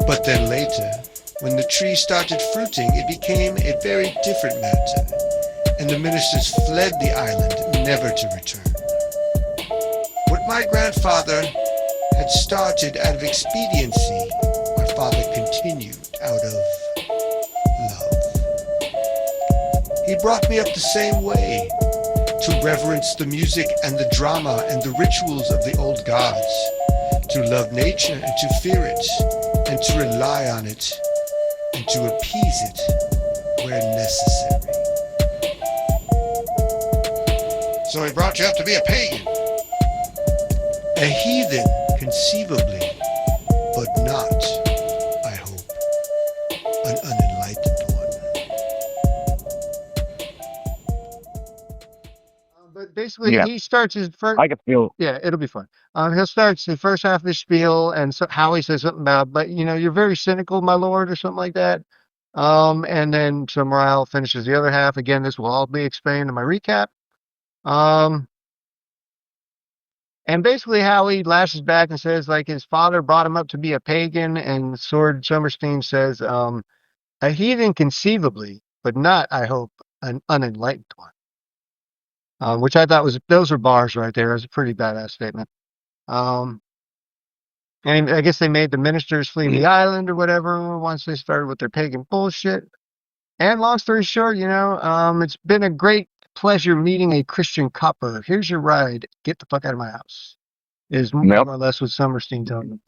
Speaker 11: But then later, when the tree started fruiting, it became a very different matter, and the ministers fled the island, never to return. What my grandfather had started out of expediency, my father continued out of love. He brought me up the same way, to reverence the music and the drama and the rituals of the old gods, to love nature and to fear it, and to rely on it, and to appease it where necessary. So he brought you up to be a pagan? A heathen, conceivably, but not, I hope, an unenlightened one.
Speaker 4: basically he starts his first.
Speaker 5: I could feel.
Speaker 4: Yeah, it'll be fun. He'll start the first half of the spiel, and so Howie says something about, but you're very cynical, my lord, or something like that. And then so Morale finishes the other half. Again, this will all be explained in my recap. And basically Howie lashes back and says, like, his father brought him up to be a pagan, and Sword Summerstein says, a heathen conceivably, but not, I hope, an unenlightened one. Which I thought those are bars right there. It was a pretty badass statement. And I guess they made the ministers flee the island or whatever once they started with their pagan bullshit. And long story short, it's been a great pleasure meeting a Christian copper. Here's your ride. Get the fuck out of my house. Is more or less what Summerstein told him.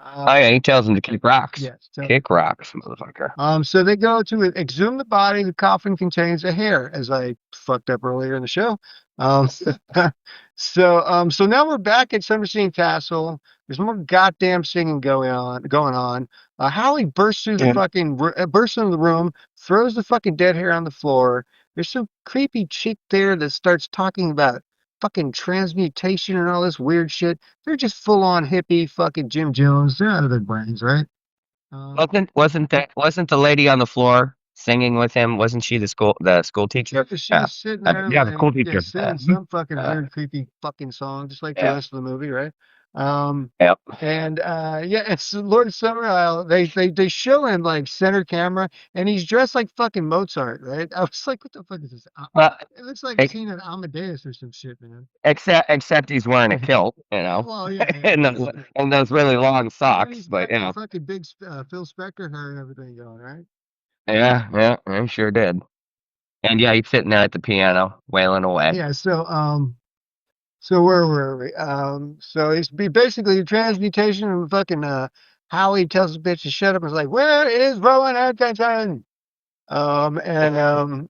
Speaker 6: Oh yeah, he tells him to kick rocks.
Speaker 4: Yes.
Speaker 6: Kick rocks, motherfucker.
Speaker 4: So they go to exhume the body. The coffin contains a hair, as I fucked up earlier in the show. So now we're back at Summerstein Castle. There's more goddamn singing going on. Howie bursts through the bursts into the room, throws the fucking dead hair on the floor. There's some creepy chick there that starts talking about fucking transmutation and all this weird shit. They're just full on hippie fucking Jim Jones. They're out of their brains, right?
Speaker 6: Wasn't the lady on the floor singing with him? Wasn't she the school teacher?
Speaker 4: She was sitting there,
Speaker 5: the school teacher,
Speaker 4: singing some fucking weird, creepy fucking song, just like the rest of the movie, right?
Speaker 6: Yep.
Speaker 4: And it's Lord Summerisle. They show him like center camera, and he's dressed like fucking Mozart, right? I was like, what the fuck is this? It looks like a scene at Amadeus or some shit, man.
Speaker 6: Except he's wearing a kilt,
Speaker 4: Well, yeah.
Speaker 6: and those really long socks,
Speaker 4: He's
Speaker 6: but
Speaker 4: got the fucking big Phil Spector hair and everything going, right?
Speaker 6: Yeah, he sure did. And yeah, he's sitting there at the piano, wailing away.
Speaker 4: Yeah. So where were we? So it's basically transmutation, and fucking Howie tells the bitch to shut up and is like, "Where is Rowan Atkinson?" And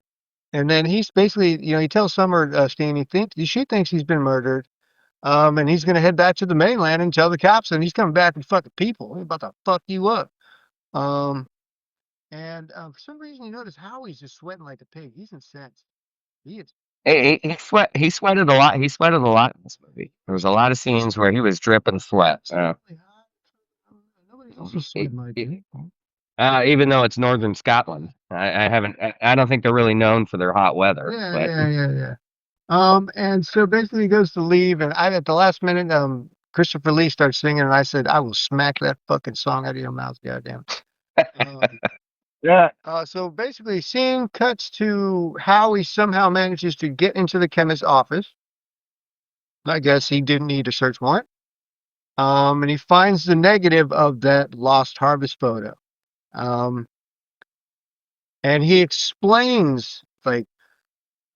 Speaker 4: then he's basically, he tells Summerstein she thinks he's been murdered. And he's gonna head back to the mainland and tell the cops, and he's coming back with fucking people. He's about to fuck you up. And for some reason, you notice Howie's just sweating like a pig. He's incensed. He is.
Speaker 6: He sweated a lot. He sweated a lot in this movie. There was a lot of scenes where he was dripping sweat.
Speaker 4: Nobody else was sweating like
Speaker 6: even though it's northern Scotland, I don't think they're really known for their hot weather.
Speaker 4: Yeah. And so basically he goes to leave, and at the last minute, Christopher Lee starts singing, and I said, I will smack that fucking song out of your mouth, goddamn.
Speaker 5: Yeah.
Speaker 4: So basically, scene cuts to how he somehow manages to get into the chemist's office. I guess he didn't need a search warrant. And he finds the negative of that lost harvest photo. And he explains, like,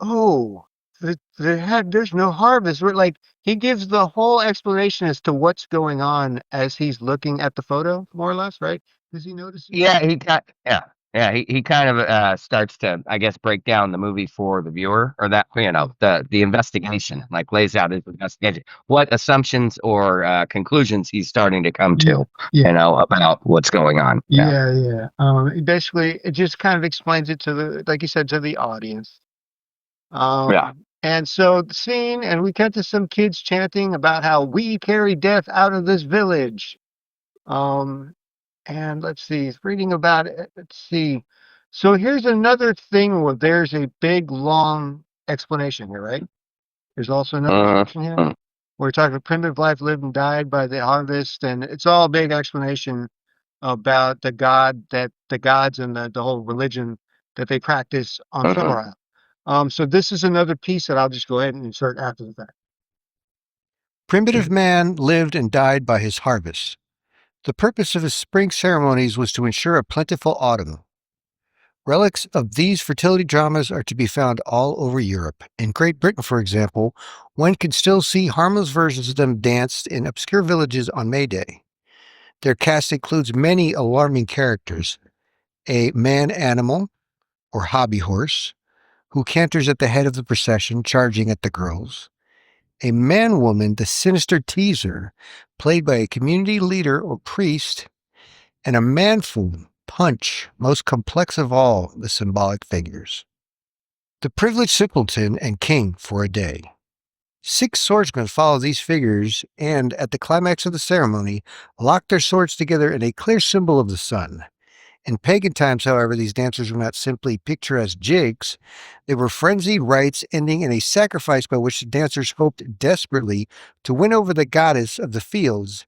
Speaker 4: oh, there's no harvest. He gives the whole explanation as to what's going on as he's looking at the photo, more or less, right? Does he notice?
Speaker 6: Yeah, he kind of starts to, I guess, break down the movie for the viewer, or that, the investigation, like lays out his investigation, what assumptions or conclusions he's starting to come to, about what's going on.
Speaker 4: Yeah. Basically, it just kind of explains it to like you said, to the audience. And so the scene, and we cut to some kids chanting about how we carry death out of this village. And let's see, reading about it. Let's see. So here's another thing where there's a big, long explanation here, right? There's also another section here where we're talking about primitive life lived and died by the harvest, and it's all a big explanation about the gods and the whole religion that they practice on Summerisle. So this is another piece that I'll just go ahead and insert after the fact.
Speaker 12: Primitive man lived and died by his harvest. The purpose of his spring ceremonies was to ensure a plentiful autumn. Relics of these fertility dramas are to be found all over Europe. In Great Britain, for example, one can still see harmless versions of them danced in obscure villages on May Day. Their cast includes many alarming characters: a man-animal, or hobby horse, who canters at the head of the procession, charging at the girls; a man-woman, the sinister teaser, played by a community leader or priest; and a man-fool, Punch, most complex of all the symbolic figures. The privileged simpleton and king for a day. 6 swordsmen follow these figures and, at the climax of the ceremony, lock their swords together in a clear symbol of the sun. In pagan times, however, these dancers were not simply picturesque jigs. They were frenzied rites ending in a sacrifice by which the dancers hoped desperately to win over the goddess of the fields.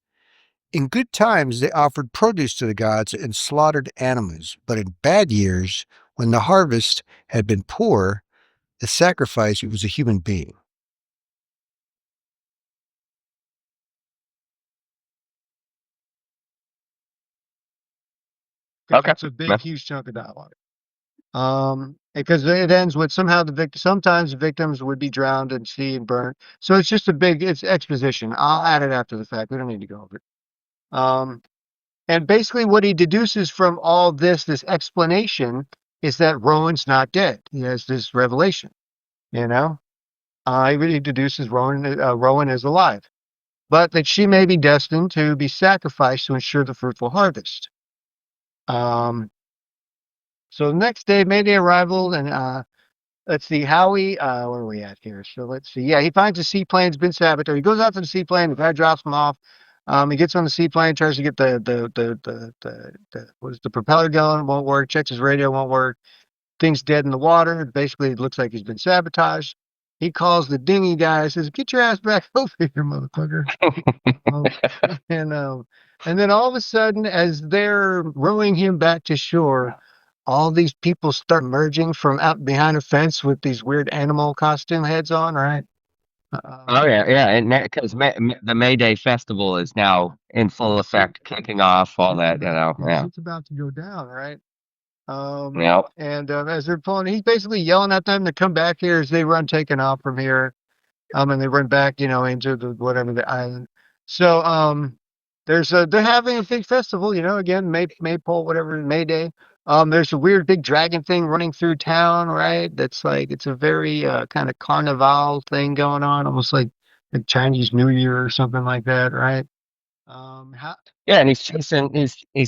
Speaker 12: In good times, they offered produce to the gods and slaughtered animals, but in bad years, when the harvest had been poor, the sacrifice was a human being.
Speaker 6: Okay.
Speaker 4: It's a big, huge chunk of dialogue. Because it ends with somehow sometimes the victims would be drowned in sea and burnt. So it's just it's exposition. I'll add it after the fact. We don't need to go over it. And basically what he deduces from all this explanation is that Rowan's not dead. He has this revelation, you know? He really deduces Rowan is alive, but that she may be destined to be sacrificed to ensure the fruitful harvest. So the next day, Mayday arrival, and let's see, Howie, where are we at here? So let's see. Yeah, he finds the seaplane's been sabotaged. He goes out to the seaplane, the guy drops him off. He gets on the seaplane, tries to get what is the propeller going, it won't work, checks his radio, won't work. Thing's dead in the water. Basically, it looks like he's been sabotaged. He calls the dinghy guy, says, "Get your ass back over here, motherfucker." And then all of a sudden, as they're rowing him back to shore, all these people start emerging from out behind a fence with these weird animal costume heads on, right?
Speaker 6: Oh yeah, and because the May Day festival is now in full effect, kicking off all that, Yeah.
Speaker 4: It's about to go down, right?
Speaker 6: Yep.
Speaker 4: And as they're pulling, he's basically yelling at them to come back here as they run taking off from here. And they run back, into the island. So they're having a big festival, again, Maypole, whatever, May Day. There's a weird big dragon thing running through town, right? That's like, it's a very kind of carnival thing going on, almost like a Chinese New Year or something like that, right?
Speaker 6: Yeah, and he's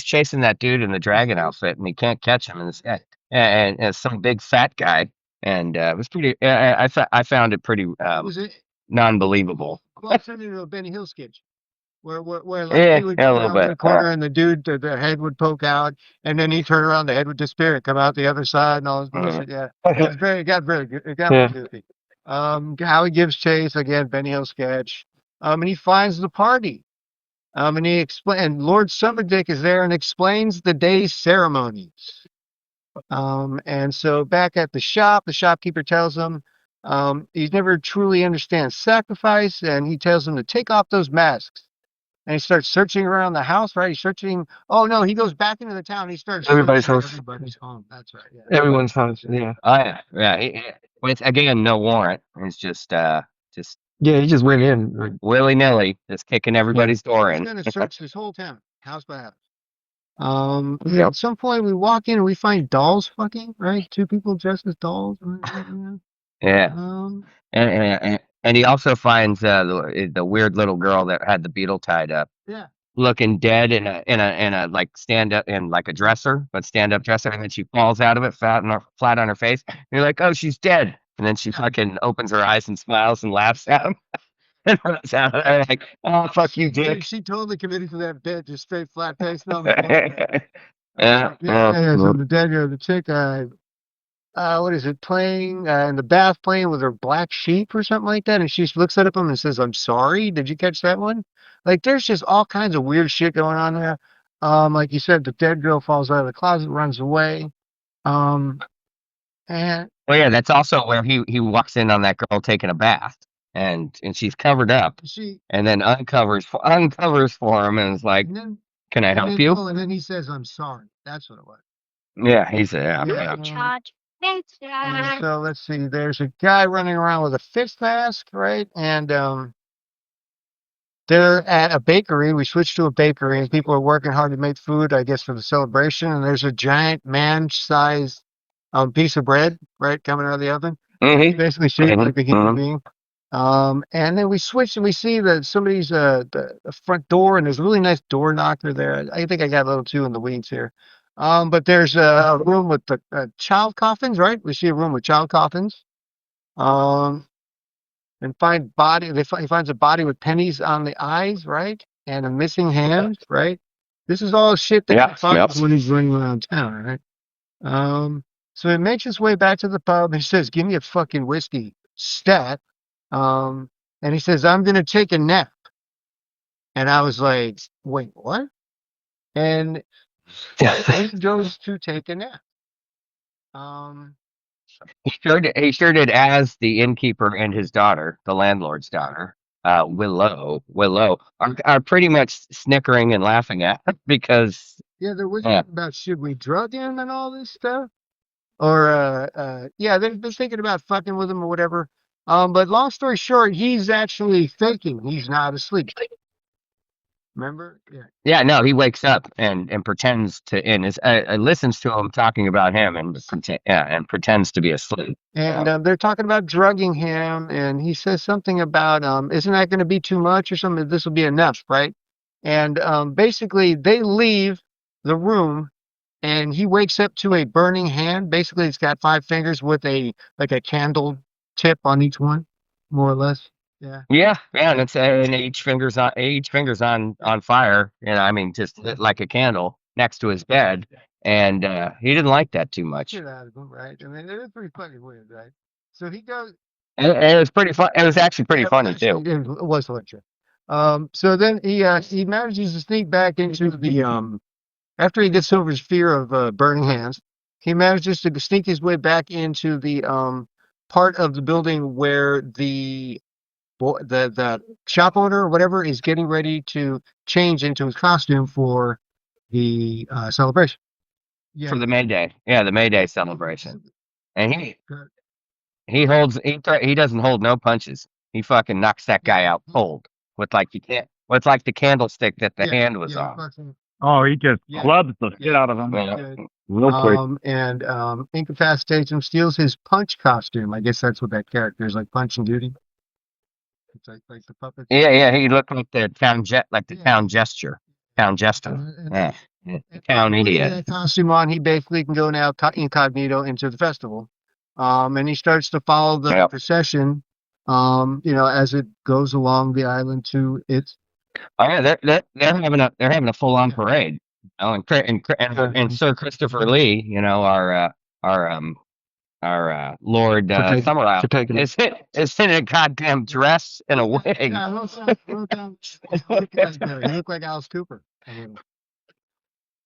Speaker 6: chasing that dude in the dragon outfit, and he can't catch him. And some big fat guy, and it was pretty. I found it pretty non-believable.
Speaker 4: Well, it's into a Benny Hill sketch. Where
Speaker 6: Yeah,
Speaker 4: he would
Speaker 6: a
Speaker 4: turn
Speaker 6: little
Speaker 4: around the
Speaker 6: bit.
Speaker 4: corner and the dude, the head would poke out, and then he'd turn around, the head would disappear and come out the other side and all this bullshit. Yeah, it got really good. It got really goofy. How he gives chase again, Benny Hill sketch. And he finds the party. And Lord Summerdick is there and explains the day's ceremonies. And so back at the shop, the shopkeeper tells him he's never truly understands sacrifice, and he tells him to take off those masks. And he starts searching around the house, right? He's searching. Oh no, he goes back into the town. He starts
Speaker 10: Everybody's
Speaker 4: searching
Speaker 10: house.
Speaker 4: everybody's home. That's right. Yeah.
Speaker 10: Everyone's house. Yeah.
Speaker 6: Oh yeah. With again, no warrant. It's just
Speaker 10: Yeah, he just went in.
Speaker 6: willy nilly, just kicking everybody's door
Speaker 4: He's
Speaker 6: in.
Speaker 4: gonna search this whole town, house by house. At some point we walk in and we find dolls fucking, right? 2 people dressed as dolls.
Speaker 6: Yeah. And he also finds the weird little girl that had the beetle tied up.
Speaker 4: Yeah.
Speaker 6: Looking dead in a like stand up in like a dresser, but stand up dresser, and then she falls out of it flat on her face. And you're like, oh, she's dead. And then she fucking opens her eyes and smiles and laughs at him. And runs out of there like, oh fuck you, dick.
Speaker 4: She totally committed to that bit, just straight flat face. No,
Speaker 6: Yeah.
Speaker 4: So the dead girl, the chick, what is it, playing in the bath, playing with her black sheep or something like that, and she looks at him and says, "I'm sorry." Did you catch that one? Like, there's just all kinds of weird shit going on there. Like you said, the dead girl falls out of the closet, runs away. And
Speaker 6: well, yeah, that's also where he walks in on that girl taking a bath, and she's covered up, and then uncovers for him and is like, "Can I help you?"
Speaker 4: And then he says, "I'm sorry." That's what it was.
Speaker 6: Yeah, he's yeah.
Speaker 4: So let's see. There's a guy running around with a fish mask, right? And they're at a bakery. We switched to a bakery, and people are working hard to make food, I guess, for the celebration. And there's a giant man-sized piece of bread, right, coming out of the oven. Basically shaped like a human being. And then we switch and we see that somebody's the front door, and there's a really nice door knocker there. I think I got a little too in the weeds here. But there's a room with the child coffins, right? We see a room with child coffins. and find body. He finds a body with pennies on the eyes, right, and a missing hand, right. This is all shit that he finds when he's running around town, right. So he makes his way back to the pub. He says, "Give me a fucking whiskey, stat." And he says, "I'm gonna take a nap." And I was like, "Wait, what?" And he goes to take a nap.
Speaker 6: He sure did as the innkeeper and his daughter, the landlord's daughter, Willow, are pretty much snickering and laughing at him because
Speaker 4: Yeah, there was about should we drug him and all this stuff, or yeah, they're thinking about fucking with him or whatever. But long story short, he's actually faking. He's not asleep. Remember? Yeah.
Speaker 6: Yeah, no, he wakes up and pretends to and is listens to him talking about him and pretends to be asleep.
Speaker 4: And they're talking about drugging him, and he says something about isn't that going to be too much or something? This will be enough, right? And basically, they leave the room, and he wakes up to a burning hand. Basically, it's got 5 fingers with a candle tip on each one, more or less. Yeah,
Speaker 6: and it's and each finger's on fire. I mean, just lit like a candle next to his bed, and he didn't like that too much.
Speaker 4: Shit out of him, right? I mean, it is pretty fucking weird, right? So he goes.
Speaker 6: And it was pretty fun. It was actually pretty funny too.
Speaker 4: It was hilarious. So then he manages to sneak back into the after he gets over his fear of burning hands, he manages to sneak his way back into the part of the building where the shop owner or whatever is getting ready to change into his costume for the celebration. Yeah.
Speaker 6: For the May Day, the May Day celebration, and he doesn't hold no punches. He fucking knocks that guy out cold with like the candlestick that the hand was on.
Speaker 5: Oh, he just clubs the shit out of him. Real quick.
Speaker 4: And incapacitates him, steals his punch costume. I guess that's what that character is, like Punch and Duty. It's like the puppet.
Speaker 6: Yeah, he looked like the town town jester. Yeah. Town idiot.
Speaker 4: That costume on, he basically can go now incognito into the festival. And he starts to follow the procession, as it goes along the island to its.
Speaker 6: Oh yeah, they're having a full on parade. Oh, and Sir Christopher Lee, our Lord Summerisle is in a goddamn dress and a wig.
Speaker 4: Yeah, he looked like Alice Cooper.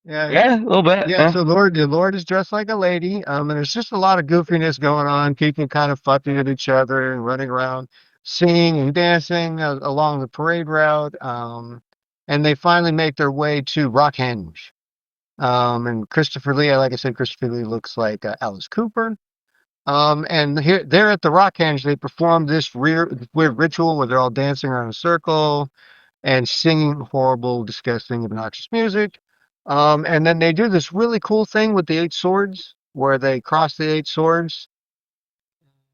Speaker 6: Yeah, a little bit.
Speaker 4: Yeah, so the Lord is dressed like a lady. And there's just a lot of goofiness going on. People kind of fucking at each other and running around, singing and dancing along the parade route. And they finally make their way to Rockhenge. And Christopher Lee, like I said, Christopher Lee looks like Alice Cooper. And there at the Rockhenge, they perform this weird ritual where they're all dancing around in a circle and singing horrible, disgusting, obnoxious music. And then they do this really cool thing with the 8 swords, where they cross the 8 swords.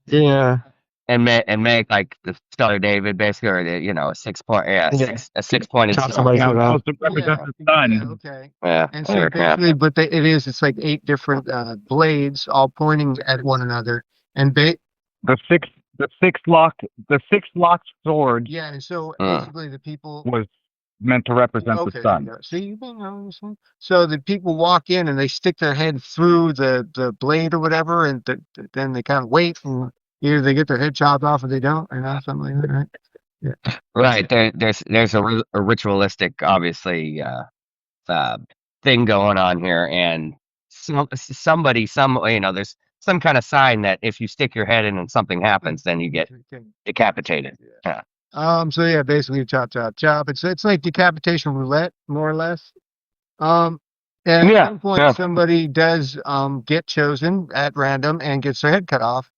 Speaker 10: Yeah.
Speaker 6: And make like the Star of David, basically, or a 6 point, a 6-pointed sword.
Speaker 4: Okay.
Speaker 6: Yeah.
Speaker 4: And so basically, but it's like 8 different blades, all pointing at one another, and
Speaker 5: the six locked swords.
Speaker 4: Yeah, and so basically the people
Speaker 5: was meant to represent the sun.
Speaker 4: See, you know, so the people walk in and they stick their head through the blade or whatever, and then they kind of wait, and either they get their head chopped off or they don't, or something like that, right? Yeah.
Speaker 6: Right. There's a ritualistic, obviously, thing going on here, and there's some kind of sign that if you stick your head in and something happens, then you get decapitated. Yeah.
Speaker 4: So yeah, basically chop. It's like decapitation roulette, more or less. And at one point somebody does get chosen at random and gets their head cut off,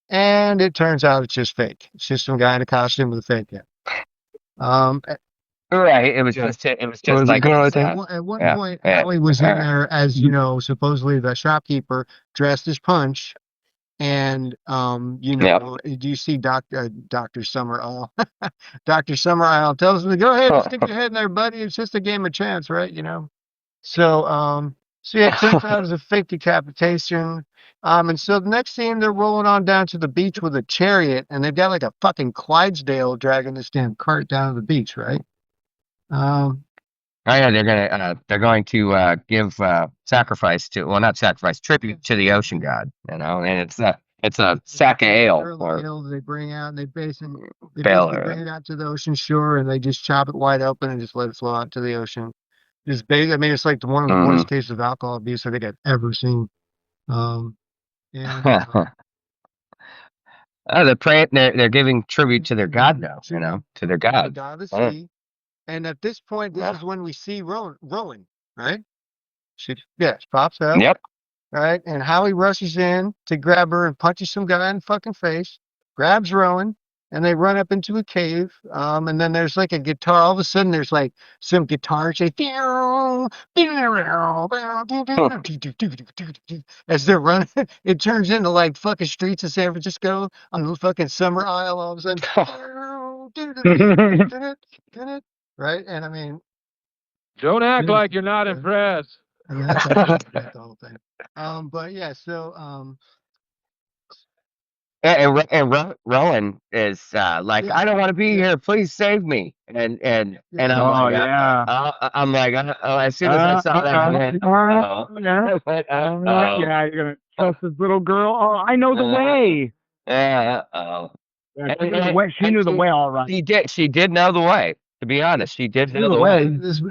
Speaker 4: and it turns out it's just fake. It's just some guy in a costume with a fake head.
Speaker 6: Right. It was just like
Speaker 4: at one point, Allie was in there as supposedly the shopkeeper dressed as Punch. And do you see Dr. Summerisle? Dr. Summerisle tells him to go ahead and stick your head in there, buddy. It's just a game of chance, right? So So yeah, it turns out it was a fake decapitation. And so the next scene, they're rolling on down to the beach with a chariot, and they've got like a fucking Clydesdale dragging this damn cart down to the beach, right?
Speaker 6: Oh yeah, they're going to give sacrifice to, well, not sacrifice, tribute to the ocean god, and it's a sack of ale or
Speaker 4: ale they bring out, and they basically
Speaker 6: bale
Speaker 4: bring it out to the ocean shore, and they just chop it wide open and just let it flow out to the ocean. Just I mean, it's like one of the worst cases of alcohol abuse I think I've ever seen. And
Speaker 6: they're giving tribute to their god now, to their god.
Speaker 4: The god of the sea. And at this point, this is when we see Rowan, right? She pops up.
Speaker 6: Yep.
Speaker 4: Right? And Howie rushes in to grab her and punches some guy in the fucking face, grabs Rowan, and they run up into a cave. And then there's like a guitar. All of a sudden, there's like some guitar say, as they're running. It turns into like fucking streets of San Francisco on the fucking summer aisle all of a sudden. Right? And I mean,
Speaker 3: don't act like you're not impressed.
Speaker 4: And that's the whole thing. But yeah, so
Speaker 6: and Rowan is like, I don't want to be here. Please save me. And I'm like, I'm like, as soon as I saw that, I went,
Speaker 5: yeah, you're gonna trust this little girl. Oh, I know the way. She knew the way all right.
Speaker 6: She did know the way. To be honest, she did know the way.
Speaker 4: This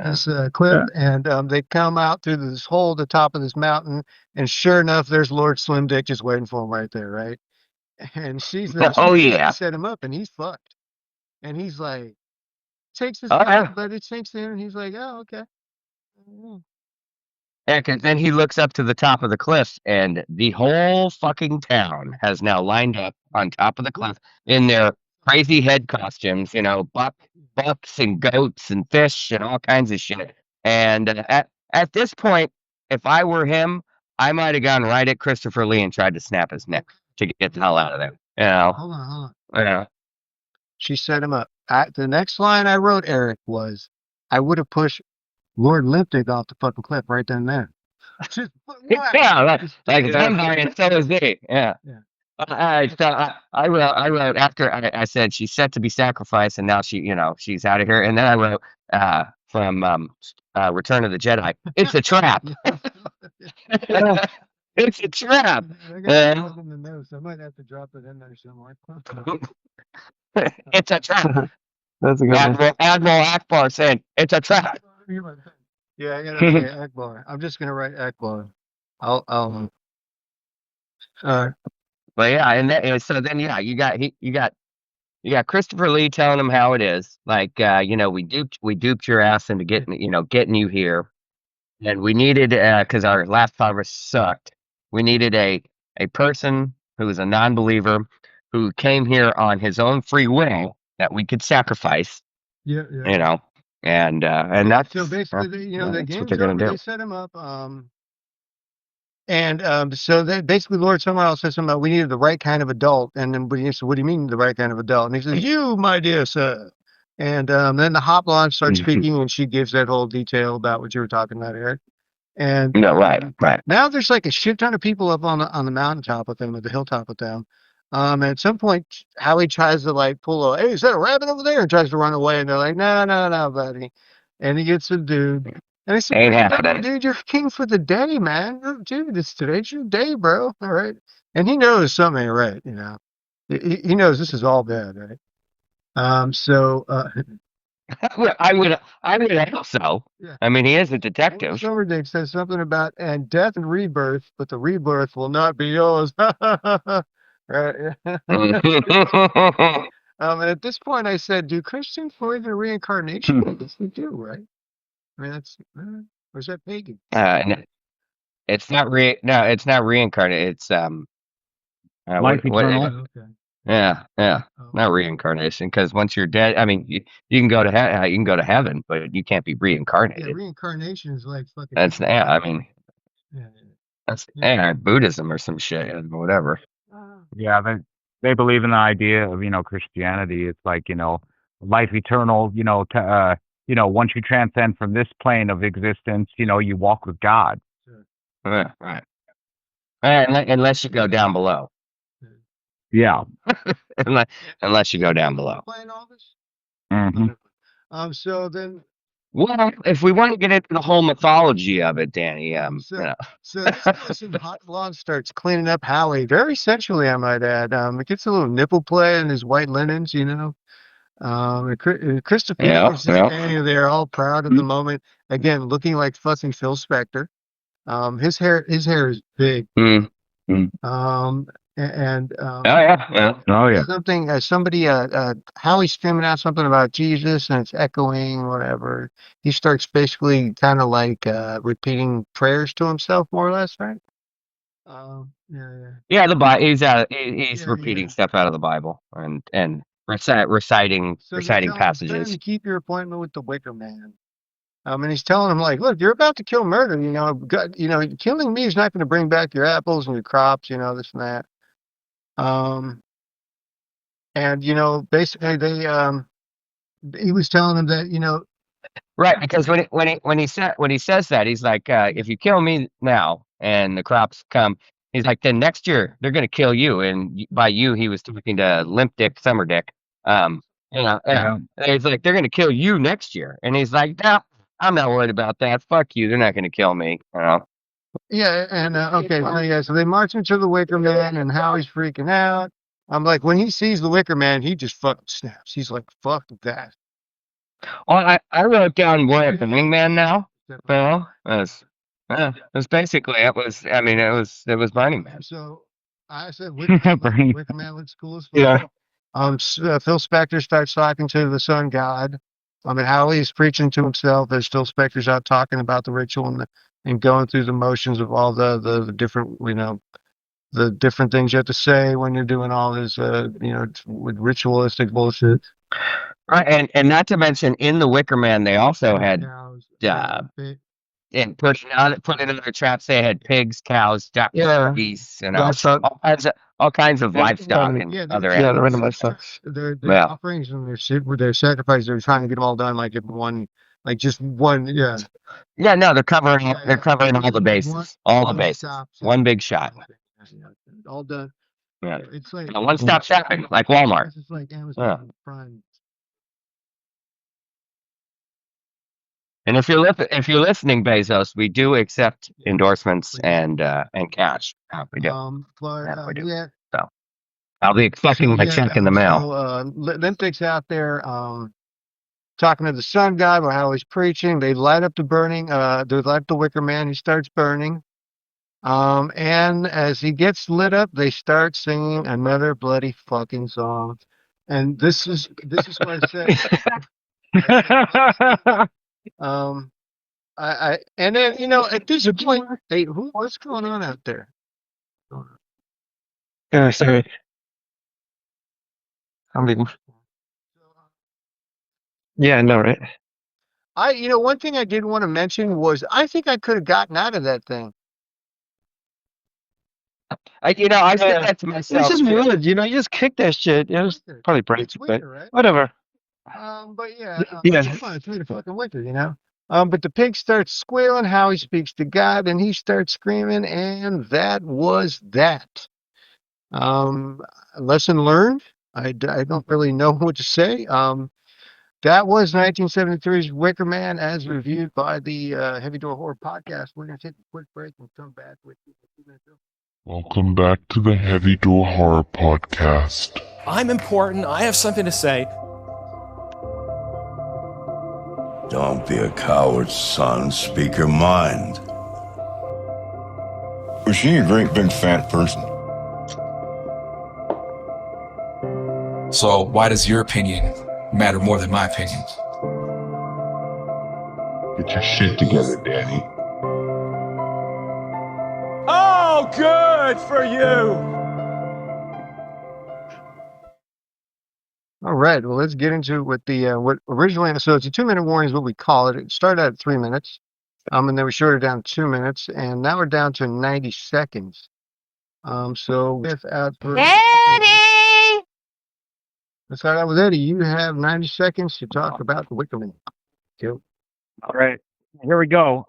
Speaker 4: clip, and they come out through this hole at the top of this mountain, and sure enough, there's Lord Slim Dick just waiting for him right there, right? And she's set him up, and he's fucked. And he's like, takes his but it sinks in, and he's like, oh, okay.
Speaker 6: Yeah, because then he looks up to the top of the cliff, and the whole fucking town has now lined up on top of the cliff in their crazy head costumes, bucks and goats and fish and all kinds of shit. And at this point, if I were him, I might have gone right at Christopher Lee and tried to snap his neck to get the hell out of there.
Speaker 4: Hold on.
Speaker 6: Yeah.
Speaker 4: She set him up. The next line I wrote, Eric, was, I would have pushed Lord Limpdick off the fucking cliff right then and there.
Speaker 6: And so is he. Yeah. I wrote after I said she's set to be sacrificed, and now she's out of here. And then I wrote from Return of the Jedi, it's a trap. It's a trap.
Speaker 4: I got in the notes. I might have to drop it in there somewhere.
Speaker 6: It's a trap.
Speaker 10: That's a good one.
Speaker 6: Admiral Akbar saying it's a trap.
Speaker 4: Yeah, I gotta say Akbar. I'm just gonna write Akbar. I'll
Speaker 6: But yeah, and so then you got Christopher Lee telling him how it is. Like, we duped your ass into getting you here, and we needed because our last harvest sucked. We needed a person who was a non-believer who came here on his own free will that we could sacrifice.
Speaker 4: Yeah.
Speaker 6: And that's
Speaker 4: so basically, the game's
Speaker 6: what they're gonna do.
Speaker 4: They set him up. So that basically Lord someone else says something about we needed the right kind of adult, and then he said, what do you mean the right kind of adult? And he says, you, my dear sir. And then the hop launch starts speaking, and she gives that whole detail about what you were talking about, Eric. And
Speaker 6: right.
Speaker 4: Now there's like a shit ton of people up on the mountaintop with them, at the hilltop with them. And at some point, Howie tries to like pull hey, is that a rabbit over there? And tries to run away, and they're like, no, buddy. And he gets subdued. And I said, dude, you're king for the day, man. Dude, today's your day, bro. All right. And he knows something ain't right, He knows this is all bad, right? So
Speaker 6: I would hope so. Yeah. I mean, he is a detective.
Speaker 4: Silverdick says something about and death and rebirth, but the rebirth will not be yours. Right. And at this point, I said, "Do Christians believe in reincarnation?" Yes, they do, right? I mean, that's or is that pagan?
Speaker 6: It's not it's not reincarnate. It's
Speaker 5: life eternal.
Speaker 4: Okay.
Speaker 6: Yeah, not reincarnation. Because once you're dead, I mean, you can go to heaven, but you can't be reincarnated.
Speaker 4: Yeah, reincarnation is like fucking.
Speaker 6: That's that's Buddhism or some shit, whatever.
Speaker 5: Yeah, they believe in the idea of Christianity. It's like life eternal. Once you transcend from this plane of existence, you walk with God.
Speaker 4: Sure.
Speaker 6: Right. Unless you go down below.
Speaker 5: Yeah.
Speaker 6: unless you go down below.
Speaker 4: Playing all this?
Speaker 5: Mm-hmm.
Speaker 4: So then,
Speaker 6: well, if we want to get into the whole mythology of it, Danny,
Speaker 4: so this Hot Blonde starts cleaning up Howie very sensually, I might add. It gets a little nipple play in his white linens, you know. And Christopher is standing there, all proud of the moment. Again, looking like fucking Phil Spector. His hair is big. Somebody Howie's screaming out something about Jesus and it's echoing whatever. He starts basically kind of like repeating prayers to himself, more or less, right?
Speaker 6: Yeah, he's repeating stuff out of the Bible and reciting passages.
Speaker 4: To keep your appointment with the Wicker Man. And he's telling him, like, look, you're about to kill murder, you know, killing me is not going to bring back your apples and your crops, you know, this and that. And, you know, basically he was telling him that, you know.
Speaker 6: Right, because when he says that, he's like, if you kill me now and the crops come, he's like, then next year they're going to kill you. And by you, he was talking to Limp Dick, Summer Dick. He's like, they're going to kill you next year. And he's like, no, I'm not worried about that. Fuck you. They're not going to kill me. You know?
Speaker 4: Yeah. And, so they march into the Wicker Man and Howie's freaking out. I'm like, when he sees the Wicker Man, he just fucking snaps. He's like, fuck that.
Speaker 6: Oh, I wrote down Boy at the Wingman now. You know, it's basically, it was Burning Man.
Speaker 4: So I said, Wicker Man looks cool as fuck. Yeah. Phil Spector starts talking to the sun god. Howie's preaching to himself. There's still Spector's out talking about the ritual and going through the motions of all the different, you know, the different things you have to say when you're doing all this, with ritualistic bullshit.
Speaker 6: Right, and not to mention, in the Wicker Man, they also had, and putting in other traps, they had pigs, cows, ducks, geese, you know, all kinds of livestock and other animals.
Speaker 10: The random livestock.
Speaker 4: Their offerings and their sacrifices, they're trying to get them all done like in one, like just one, yeah.
Speaker 6: Yeah, no, they're covering all the bases, one big shot.
Speaker 4: All done.
Speaker 6: Yeah, it's like one-stop shopping, like Walmart.
Speaker 4: It's like Amazon Prime.
Speaker 6: And if you're listening, Bezos, we do accept endorsements and cash. We do. We do.
Speaker 4: Yeah.
Speaker 6: So I'll be expecting my check in the mail.
Speaker 4: So, Limpic's out there talking to the sun god about how he's preaching. They light up the Wicker Man. He starts burning. And as he gets lit up, they start singing another bloody fucking song. And this is what I said. And then, you know, at this point, what's going on out there?
Speaker 10: Sorry. I'm leaving. Yeah, I know, right?
Speaker 4: One thing I did want to mention was I think I could have gotten out of that thing.
Speaker 6: I said that to myself.
Speaker 10: It's just wood, you know, you just kick that shit. You know, it's probably breaks, but
Speaker 4: right?
Speaker 10: Whatever.
Speaker 4: But it's fun. It's really fucking winter, you know. But the pig starts squealing. Howie speaks to God, and he starts screaming, and that was that. Lesson learned. I don't really know what to say. That was 1973's Wicker Man, as reviewed by the Heavy Door Horror Podcast. We're gonna take a quick break and come back with you.
Speaker 2: Welcome back to the Heavy Door Horror Podcast.
Speaker 13: I'm important. I have something to say.
Speaker 14: Don't be a coward, son. Speak your mind.
Speaker 2: Was she a great big fat person?
Speaker 13: So why does your opinion matter more than my opinion?
Speaker 2: Get your shit together, Danny.
Speaker 13: Oh, good for you!
Speaker 4: All right, well, let's get into what originally, so it's a 2-minute warning is what we call it. It started at 3 minutes, and then we shorted it down to 2 minutes, and now we're down to 90 seconds. So without
Speaker 6: Eddie!
Speaker 4: Let's start out with Eddie. You have 90 seconds to talk about the Wicker Man. Go.
Speaker 5: All right, here we go.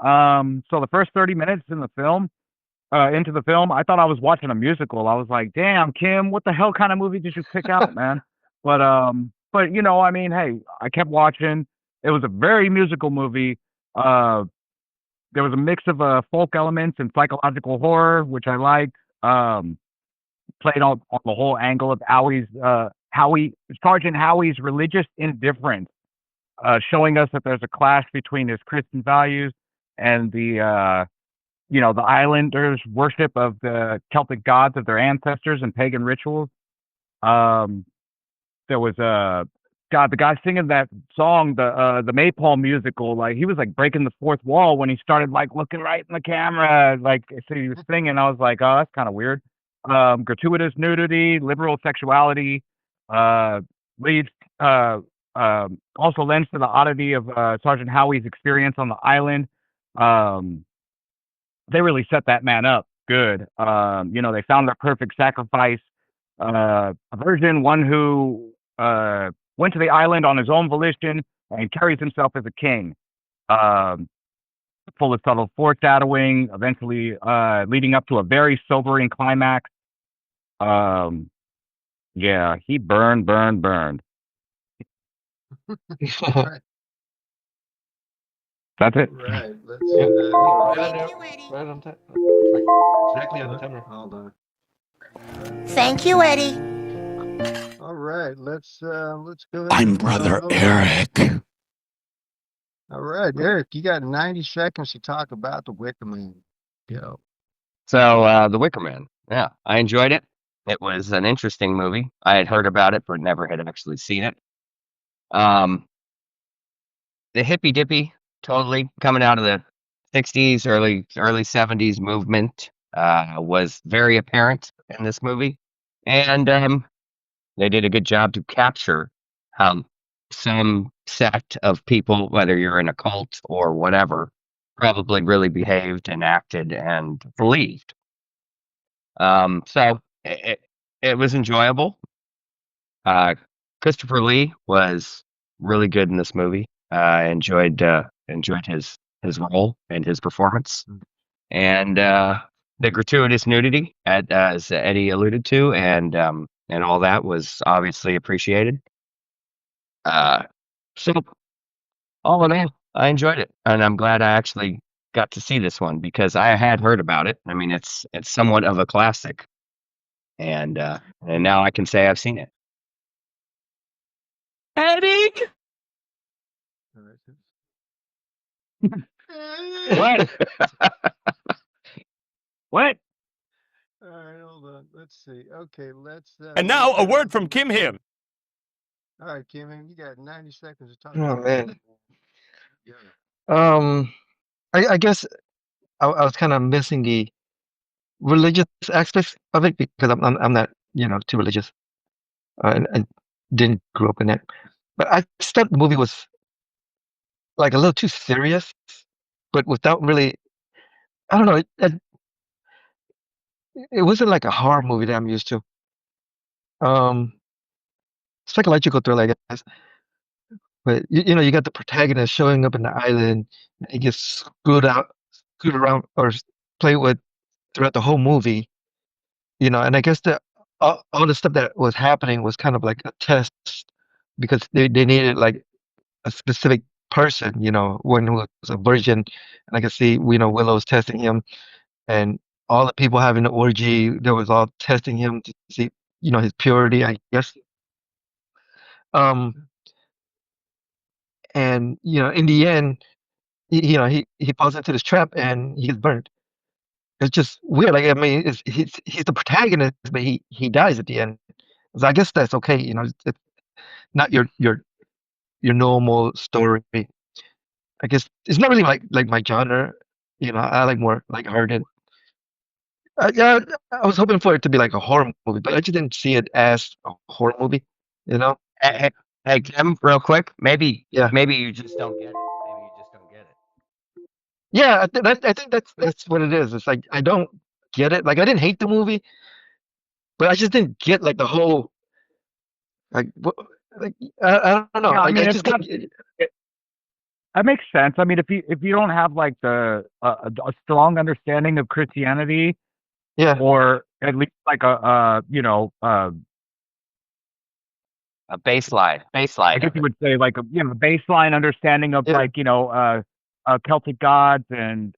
Speaker 5: So the first 30 minutes in the film, into the film, I thought I was watching a musical. I was like, "Damn, Kim, what the hell kind of movie did you pick out, man?" But you know, I mean, hey, I kept watching. It was a very musical movie. Uh, there was a mix of folk elements and psychological horror, which I liked. Played on the whole angle of Sergeant Howie's religious indifference, showing us that there's a clash between his Christian values and the islanders' worship of the Celtic gods of their ancestors and pagan rituals. Um, there was the guy singing that song, the Maypole musical, like he was like breaking the fourth wall when he started like looking right in the camera, like so he was singing. I was like, oh, that's kind of weird. Gratuitous nudity, liberal sexuality, uh, leads also lends to the oddity of Sergeant Howie's experience on the island. Um, they really set that man up good. They found their perfect sacrifice, a virgin, one who went to the island on his own volition and carries himself as a king. Um, Full of subtle foreshadowing, eventually leading up to a very sobering climax. Um, yeah, he burned.
Speaker 10: Right.
Speaker 5: That's it.
Speaker 4: Right. Let's
Speaker 10: Right on time. Like, exactly on the timer.
Speaker 4: hold on.
Speaker 7: Thank you, Eddie.
Speaker 4: All right, let's go ahead.
Speaker 14: I'm Brother Eric.
Speaker 4: All right, Eric, you got 90 seconds to talk about the Wicker Man. Go.
Speaker 6: So, The Wicker Man. Yeah, I enjoyed it. It was an interesting movie. I had heard about it, but never had actually seen it. Um, the hippy dippy, totally coming out of the '60s, early '70s movement was very apparent in this movie, and they did a good job to capture how some sect of people, whether you're in a cult or whatever, probably really behaved and acted and believed. So it was enjoyable. Christopher Lee was really good in this movie. I enjoyed his role and his performance, and the gratuitous nudity, as Eddie alluded to, and all that was obviously appreciated. So all in all, I enjoyed it, and I'm glad I actually got to see this one because I had heard about it. I mean, it's somewhat of a classic, and now I can say I've seen it. Eddie,
Speaker 4: All
Speaker 5: what?
Speaker 4: right.
Speaker 5: What?
Speaker 4: All right, hold on. Let's see. Okay, let's.
Speaker 1: And now a word from Kim Him.
Speaker 4: All right, Kim, you got 90 seconds to talk.
Speaker 10: Oh
Speaker 4: about
Speaker 10: man.
Speaker 4: Yeah.
Speaker 10: I guess I was kind of missing the religious aspects of it because I'm not too religious and didn't grow up in it. But I just thought the movie was like a little too serious, but without really. I don't know. It wasn't like a horror movie that I'm used to. Um, Psychological thriller, I guess. But you got the protagonist showing up in the island, and he gets screwed around, or played with throughout the whole movie. And I guess that all the stuff that was happening was kind of like a test because they needed like a specific person, one who was a virgin, and I can see Willow's testing him, and all the people having the orgy, they was all testing him to see his purity, I guess. Um, and in the end, he falls into this trap and he gets burned. It's just weird. Like I mean, he's the protagonist, but he dies at the end. So I guess that's okay. It's not your normal story. I guess it's not really like my genre. I like more like hearted. Yeah, I was hoping for it to be like a horror movie, but I just didn't see it as a horror movie. You know?
Speaker 6: Hey, Kim, real quick. Maybe
Speaker 10: Yeah.
Speaker 6: you just don't get it. Maybe you just don't get it.
Speaker 10: Yeah, I think that's what it is. It's like I don't get it. Like I didn't hate the movie, but I just didn't get like the whole like what like I don't know.
Speaker 5: Yeah, I mean,
Speaker 10: I
Speaker 5: it's
Speaker 10: just
Speaker 5: got
Speaker 10: didn't.
Speaker 5: That makes sense. I mean, if you don't have like a strong understanding of Christianity,
Speaker 10: Yeah.
Speaker 5: or at least like
Speaker 6: A baseline.
Speaker 5: I guess you would say like a baseline understanding of like Celtic gods and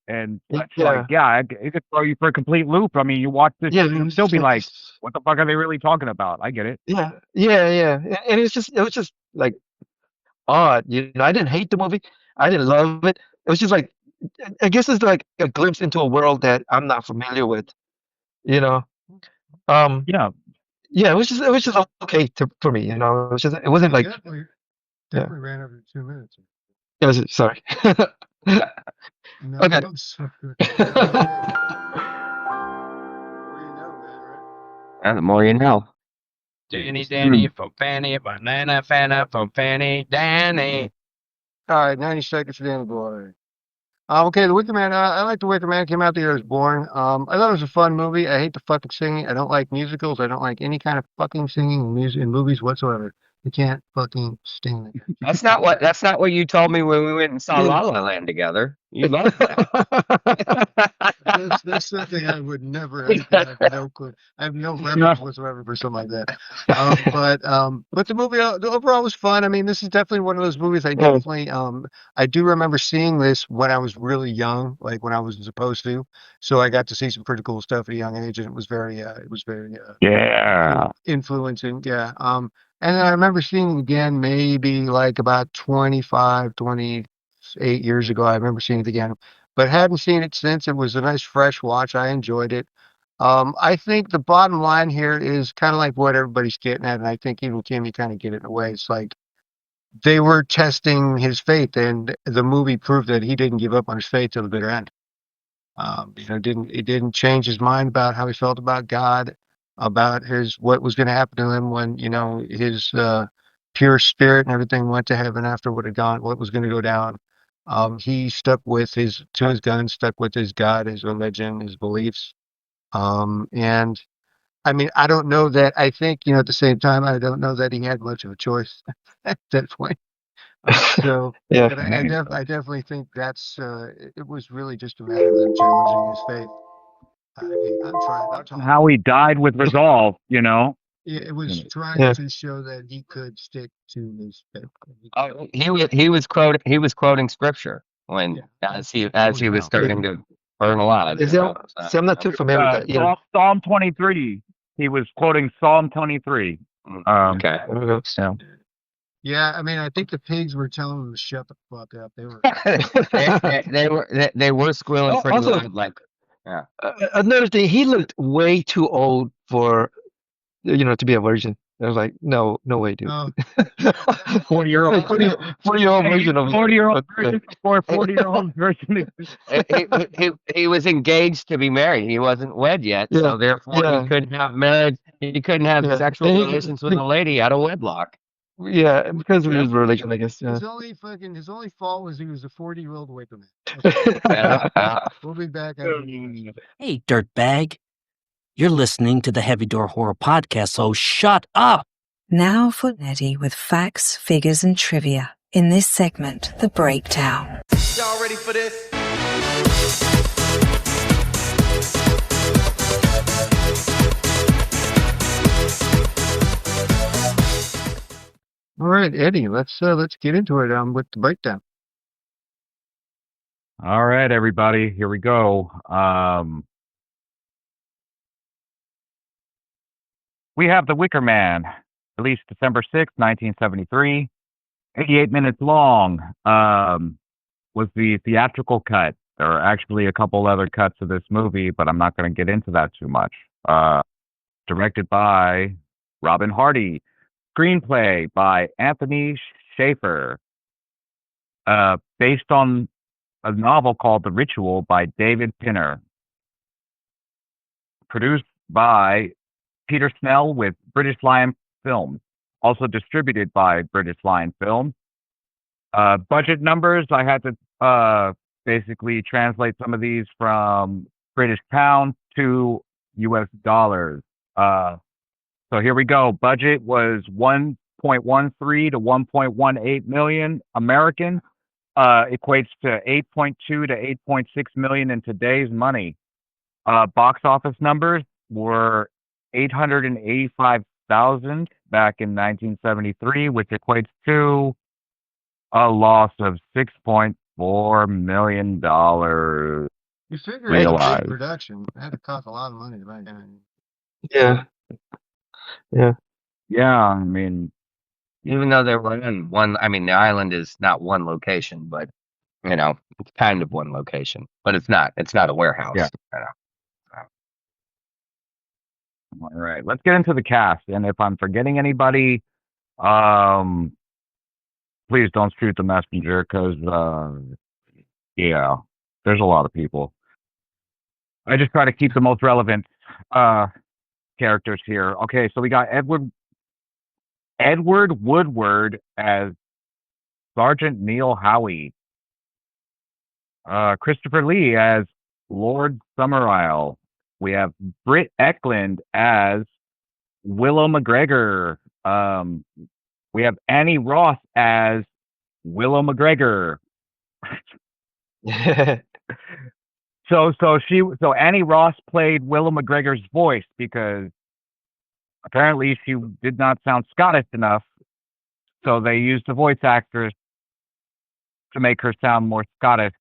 Speaker 5: such. Like it could throw you for a complete loop. I mean, you watch this
Speaker 10: Yeah,
Speaker 5: and still be like, what the fuck are they really talking about? I get it.
Speaker 10: yeah, and it was just like odd. I didn't hate the movie. I didn't love it. It was just like, I guess it's like a glimpse into a world that I'm not familiar with. You know, um,
Speaker 5: Yeah.
Speaker 10: yeah, it was just okay for me. It wasn't like
Speaker 4: Definitely ran over 2 minutes.
Speaker 10: it was sorry.
Speaker 4: No,
Speaker 10: Okay.
Speaker 4: that was so good.
Speaker 6: The more you know.
Speaker 4: Danny
Speaker 6: from Fanny, banana Fana from Fanny, Danny.
Speaker 4: All right, 90 seconds for Danny Boy. Okay, The Wicker Man. I like The Wicker Man. Came out the year I was born. I thought it was a fun movie. I hate the fucking singing. I don't like musicals. I don't like any kind of fucking singing in movies whatsoever. I can't fucking stand it.
Speaker 6: That's not what you told me when we went and saw La La Land together. You loved that.
Speaker 4: That's something I would never have. I have no clue. I have no reference whatsoever for something like that. But the movie overall was fun. I mean, this is definitely one of those movies I do remember seeing this when I was really young, like when I wasn't supposed to. So I got to see some pretty cool stuff at a young age, and it was very influencing. Yeah. And then I remember seeing it again, maybe like about 28 years ago. I remember seeing it again, but hadn't seen it since. It was a nice fresh watch. I enjoyed it. I think the bottom line here is kind of like what everybody's getting at, and I think even Kim, you kind of get it in a way. It's like they were testing his faith, and the movie proved that he didn't give up on his faith till the bitter end. It didn't change his mind about how he felt about God, about what was going to happen to him when his pure spirit and everything went to heaven after what was going to go down. He stuck with his guns, stuck with his God, his religion, his beliefs. And I mean, I don't know that. I think at the same time, I don't know that he had much of a choice at that point. So
Speaker 10: Yeah.
Speaker 4: but I definitely think that's it was really just a matter of them challenging his faith. I'm trying.
Speaker 5: How he died with resolve,
Speaker 4: Yeah, it was trying to show that he could stick to his faith.
Speaker 6: Oh, he was quoting scripture as he was starting to burn alive.
Speaker 10: See, I'm not too familiar with that.
Speaker 5: Psalm 23. He was quoting Psalm 23.
Speaker 6: Okay.
Speaker 5: So.
Speaker 4: Yeah, I mean, I think the pigs were telling him to shut the fuck up. They were.
Speaker 6: they were squealing pretty
Speaker 10: Also,
Speaker 6: loud. Like, yeah.
Speaker 10: Another thing, he looked way too old for to be a virgin. I was like, no way, dude.
Speaker 5: 40-year-old
Speaker 10: 40-year-old version of
Speaker 5: 40-year-old version or 40-year-old version.
Speaker 6: He was engaged to be married. He wasn't wed yet, so therefore he couldn't have marriage. He couldn't have sexual relations with a lady out of wedlock.
Speaker 10: Yeah, because of his religion, I guess. Yeah.
Speaker 4: His only fault was he was a 40-year-old Wicker Man. We'll be back.
Speaker 15: Hey, dirtbag. You're listening to the Heavy Door Horror Podcast, so shut up.
Speaker 16: Now for Eddie with facts, figures, and trivia in this segment, The Breakdown.
Speaker 1: Y'all ready for this?
Speaker 4: All right, Eddie, let's get into it with the breakdown.
Speaker 5: All right, everybody, here we go. We have The Wicker Man, released December 6th, 1973. 88 minutes long was the theatrical cut. There are actually a couple other cuts of this movie, but I'm not going to get into that too much. Directed by Robin Hardy. Screenplay by Anthony Schaefer. Based on a novel called The Ritual by David Pinner. Produced by Peter Snell with British Lion Films. Also distributed by British Lion Films. Budget numbers, I had to basically translate some of these from British pounds to US dollars. So here we go. Budget was 1.13 to 1.18 million American. equates to 8.2 to 8.6 million in today's money. Box office numbers were 885,000 back in 1973, which equates to a loss of $6.4 million.
Speaker 4: You figure it's a
Speaker 5: Realized.
Speaker 4: big production. It had to cost a lot of money to make it.
Speaker 10: Yeah. Yeah.
Speaker 5: Yeah, I mean,
Speaker 6: Even though they're in one, I mean, the island is not one location, but you know, it's kind of one location, but it's not. It's not a warehouse.
Speaker 5: Yeah.
Speaker 6: You know?
Speaker 5: All right, let's get into the cast. And if I'm forgetting anybody, please don't shoot the messenger because, yeah, there's a lot of people. I just try to keep the most relevant characters here. Okay, so we got Edward Woodward as Sergeant Neil Howie. Christopher Lee as Lord Summerisle. We have Britt Eklund as Willow McGregor. We have Annie Ross as Willow McGregor. So Annie Ross played Willow McGregor's voice because apparently she did not sound Scottish enough. So they used a voice actress to make her sound more Scottish.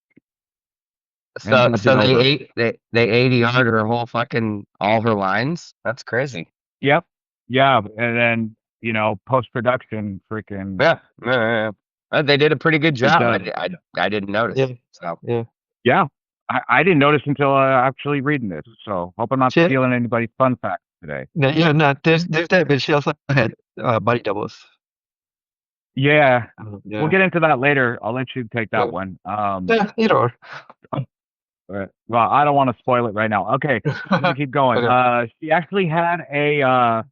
Speaker 6: So they ADR'd her whole fucking all her lines. That's crazy.
Speaker 5: Yep. Yeah, and then post production, freaking
Speaker 6: Yeah. They did a pretty good job. I didn't notice.
Speaker 10: Yeah.
Speaker 6: So
Speaker 10: Yeah.
Speaker 5: I didn't notice until actually reading this. So hope I'm not
Speaker 10: Shit.
Speaker 5: stealing anybody's fun facts today.
Speaker 10: No, there's that, but she also had body doubles.
Speaker 5: Yeah,
Speaker 10: Yeah.
Speaker 5: we'll get into that later. I'll let you take that one.
Speaker 10: Yeah, either or.
Speaker 5: Right. Well, I don't want to spoil it right now. Okay, let's keep going.
Speaker 10: Okay.
Speaker 5: She actually had a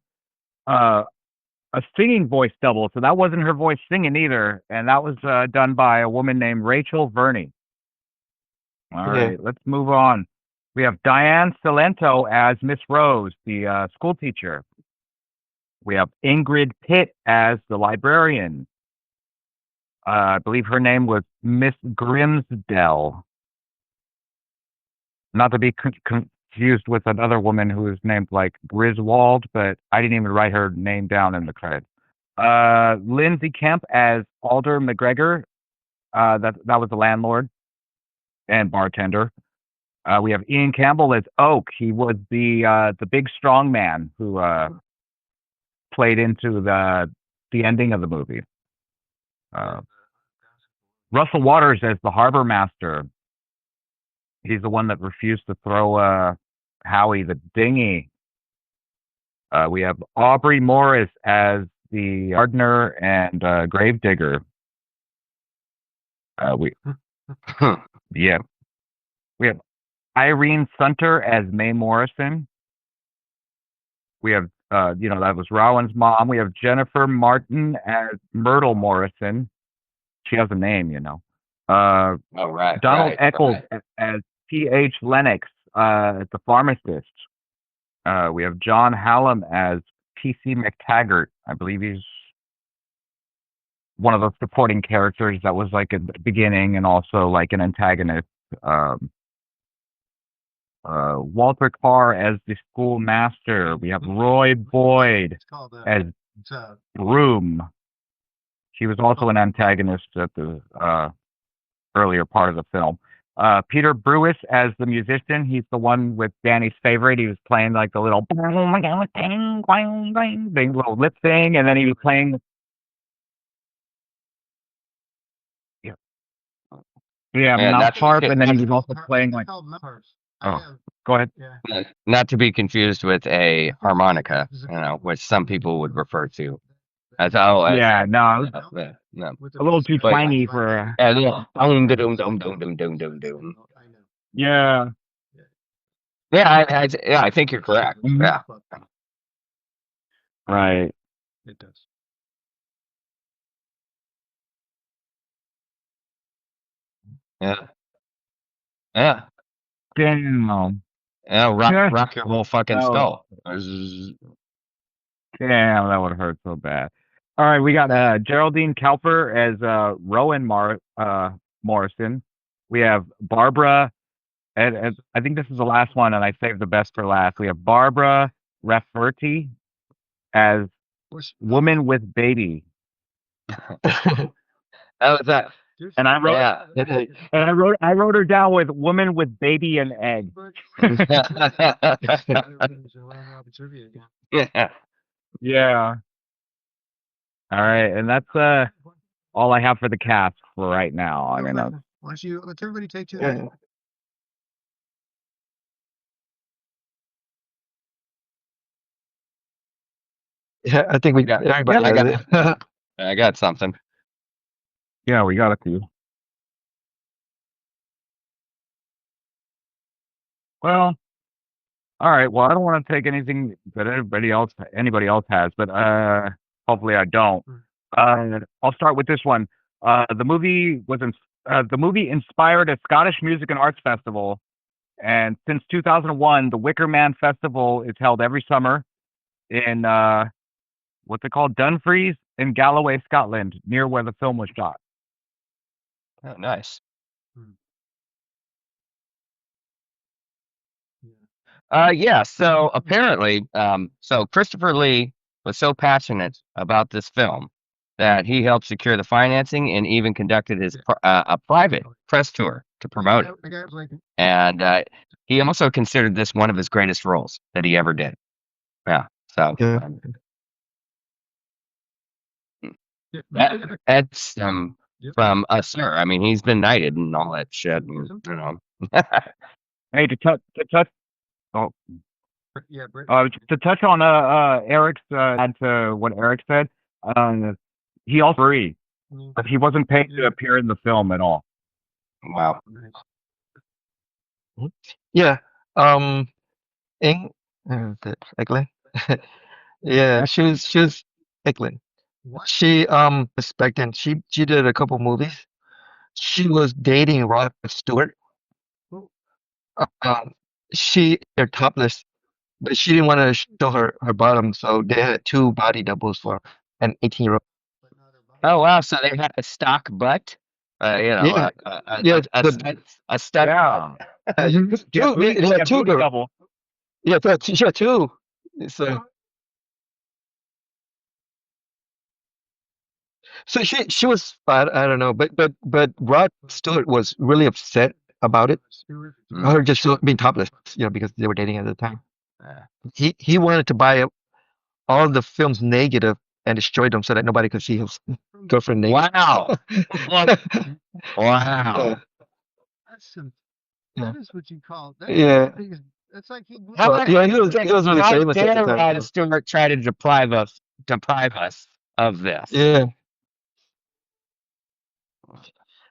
Speaker 5: singing voice double, so that wasn't her voice singing either, and that was done by a woman named Rachel Verney. All right, let's move on. We have Diane Salento as Miss Rose, the school teacher. We have Ingrid Pitt as the librarian. I believe her name was Miss Grimsdale. Not to be confused with another woman who is named like Griswold, but I didn't even write her name down in the credits. Lindsay Kemp as Alder McGregor. That was the landlord and bartender. We have Ian Campbell as Oak. He was the big strong man who played into the ending of the movie. Russell Waters as the harbor master. He's the one that refused to throw Howie the dinghy. We have Aubrey Morris as the gardener and gravedigger. We have Irene Sunter as Mae Morrison. We have that was Rowan's mom. We have Jennifer Martin as Myrtle Morrison. She has a name, Donald Eccles as P.H. Lennox, the pharmacist. We have John Hallam as P.C. McTaggart. I believe he's one of the supporting characters that was like at the beginning and also like an antagonist. Walter Carr as the schoolmaster. We have Roy Boyd as Broom. He was also an antagonist at the earlier part of the film. Peter Brewis as the musician. He's the one with Danny's favorite. He was playing like the little little lip thing, and then he was playing. Mouth harp, and then he was also playing like. Oh, go ahead.
Speaker 6: Not to be confused with a harmonica, which some people would refer to as no,
Speaker 5: a little too twangy for. Yeah.
Speaker 6: I think you're correct.
Speaker 5: Mm-hmm.
Speaker 6: Yeah.
Speaker 5: Right.
Speaker 10: It does.
Speaker 6: Yeah.
Speaker 5: Damn.
Speaker 6: Yeah, rock your whole fucking skull.
Speaker 5: Damn, that would hurt so bad. All right, we got Geraldine Cowper as Rowan Morrison. We have Barbara, and I think this is the last one, and I saved the best for last. We have Barbara Rafferty as Woman with Baby.
Speaker 6: How was that?
Speaker 5: And I wrote,
Speaker 6: Yeah.
Speaker 5: I wrote her down with Woman with Baby and Egg.
Speaker 6: Yeah.
Speaker 5: Yeah. All right, and that's all I have for the cast for right now. I mean,
Speaker 12: Why don't you let everybody take two?
Speaker 10: Yeah. Yeah, I think we got everybody.
Speaker 6: I got
Speaker 10: has it.
Speaker 6: I got something.
Speaker 5: yeah, we got a few. Well, all right. Well, I don't want to take anything that anybody else has, but hopefully I don't. I'll start with this one. The movie inspired a Scottish Music and Arts Festival, and since 2001, the Wicker Man Festival is held every summer in what's it called, Dumfries in Galloway, Scotland, near where the film was shot.
Speaker 6: Oh, nice. Yeah. So apparently, so Christopher Lee was so passionate about this film that he helped secure the financing and even conducted a private press tour to promote it. And he also considered this one of his greatest roles that he ever did. Yeah. So
Speaker 10: Yeah.
Speaker 6: that's from us, sir. I mean, he's been knighted and all that shit. And, you know.
Speaker 5: Hey, to touch. Oh, to touch on Eric's add to what Eric said. He also free. He wasn't paid to appear in the film at all.
Speaker 6: Wow.
Speaker 10: Yeah. Ing, Eglin. Yeah, she was Eglin. She was back then. She did a couple movies. She was dating Rod Stewart. They're topless, but she didn't want to show her bottom, so they had two body doubles for an 18-year-old.
Speaker 6: Oh wow! So they had a stock butt. You know,
Speaker 10: Yeah, yeah,
Speaker 6: a stud.
Speaker 5: Yeah.
Speaker 10: two, they had two girls.
Speaker 5: Double.
Speaker 10: Yeah, she had two. So she was I don't know, but Rod Stewart was really upset about it. Her just being topless, because they were dating at the time. He wanted to buy all the films negative and destroy them so that nobody could see his girlfriend naked.
Speaker 6: Wow! Wow!
Speaker 12: That is what you call that.
Speaker 10: Yeah.
Speaker 12: That's like
Speaker 10: he was really famous at the time.
Speaker 6: Rod Stewart tried to deprive us of this.
Speaker 10: Yeah.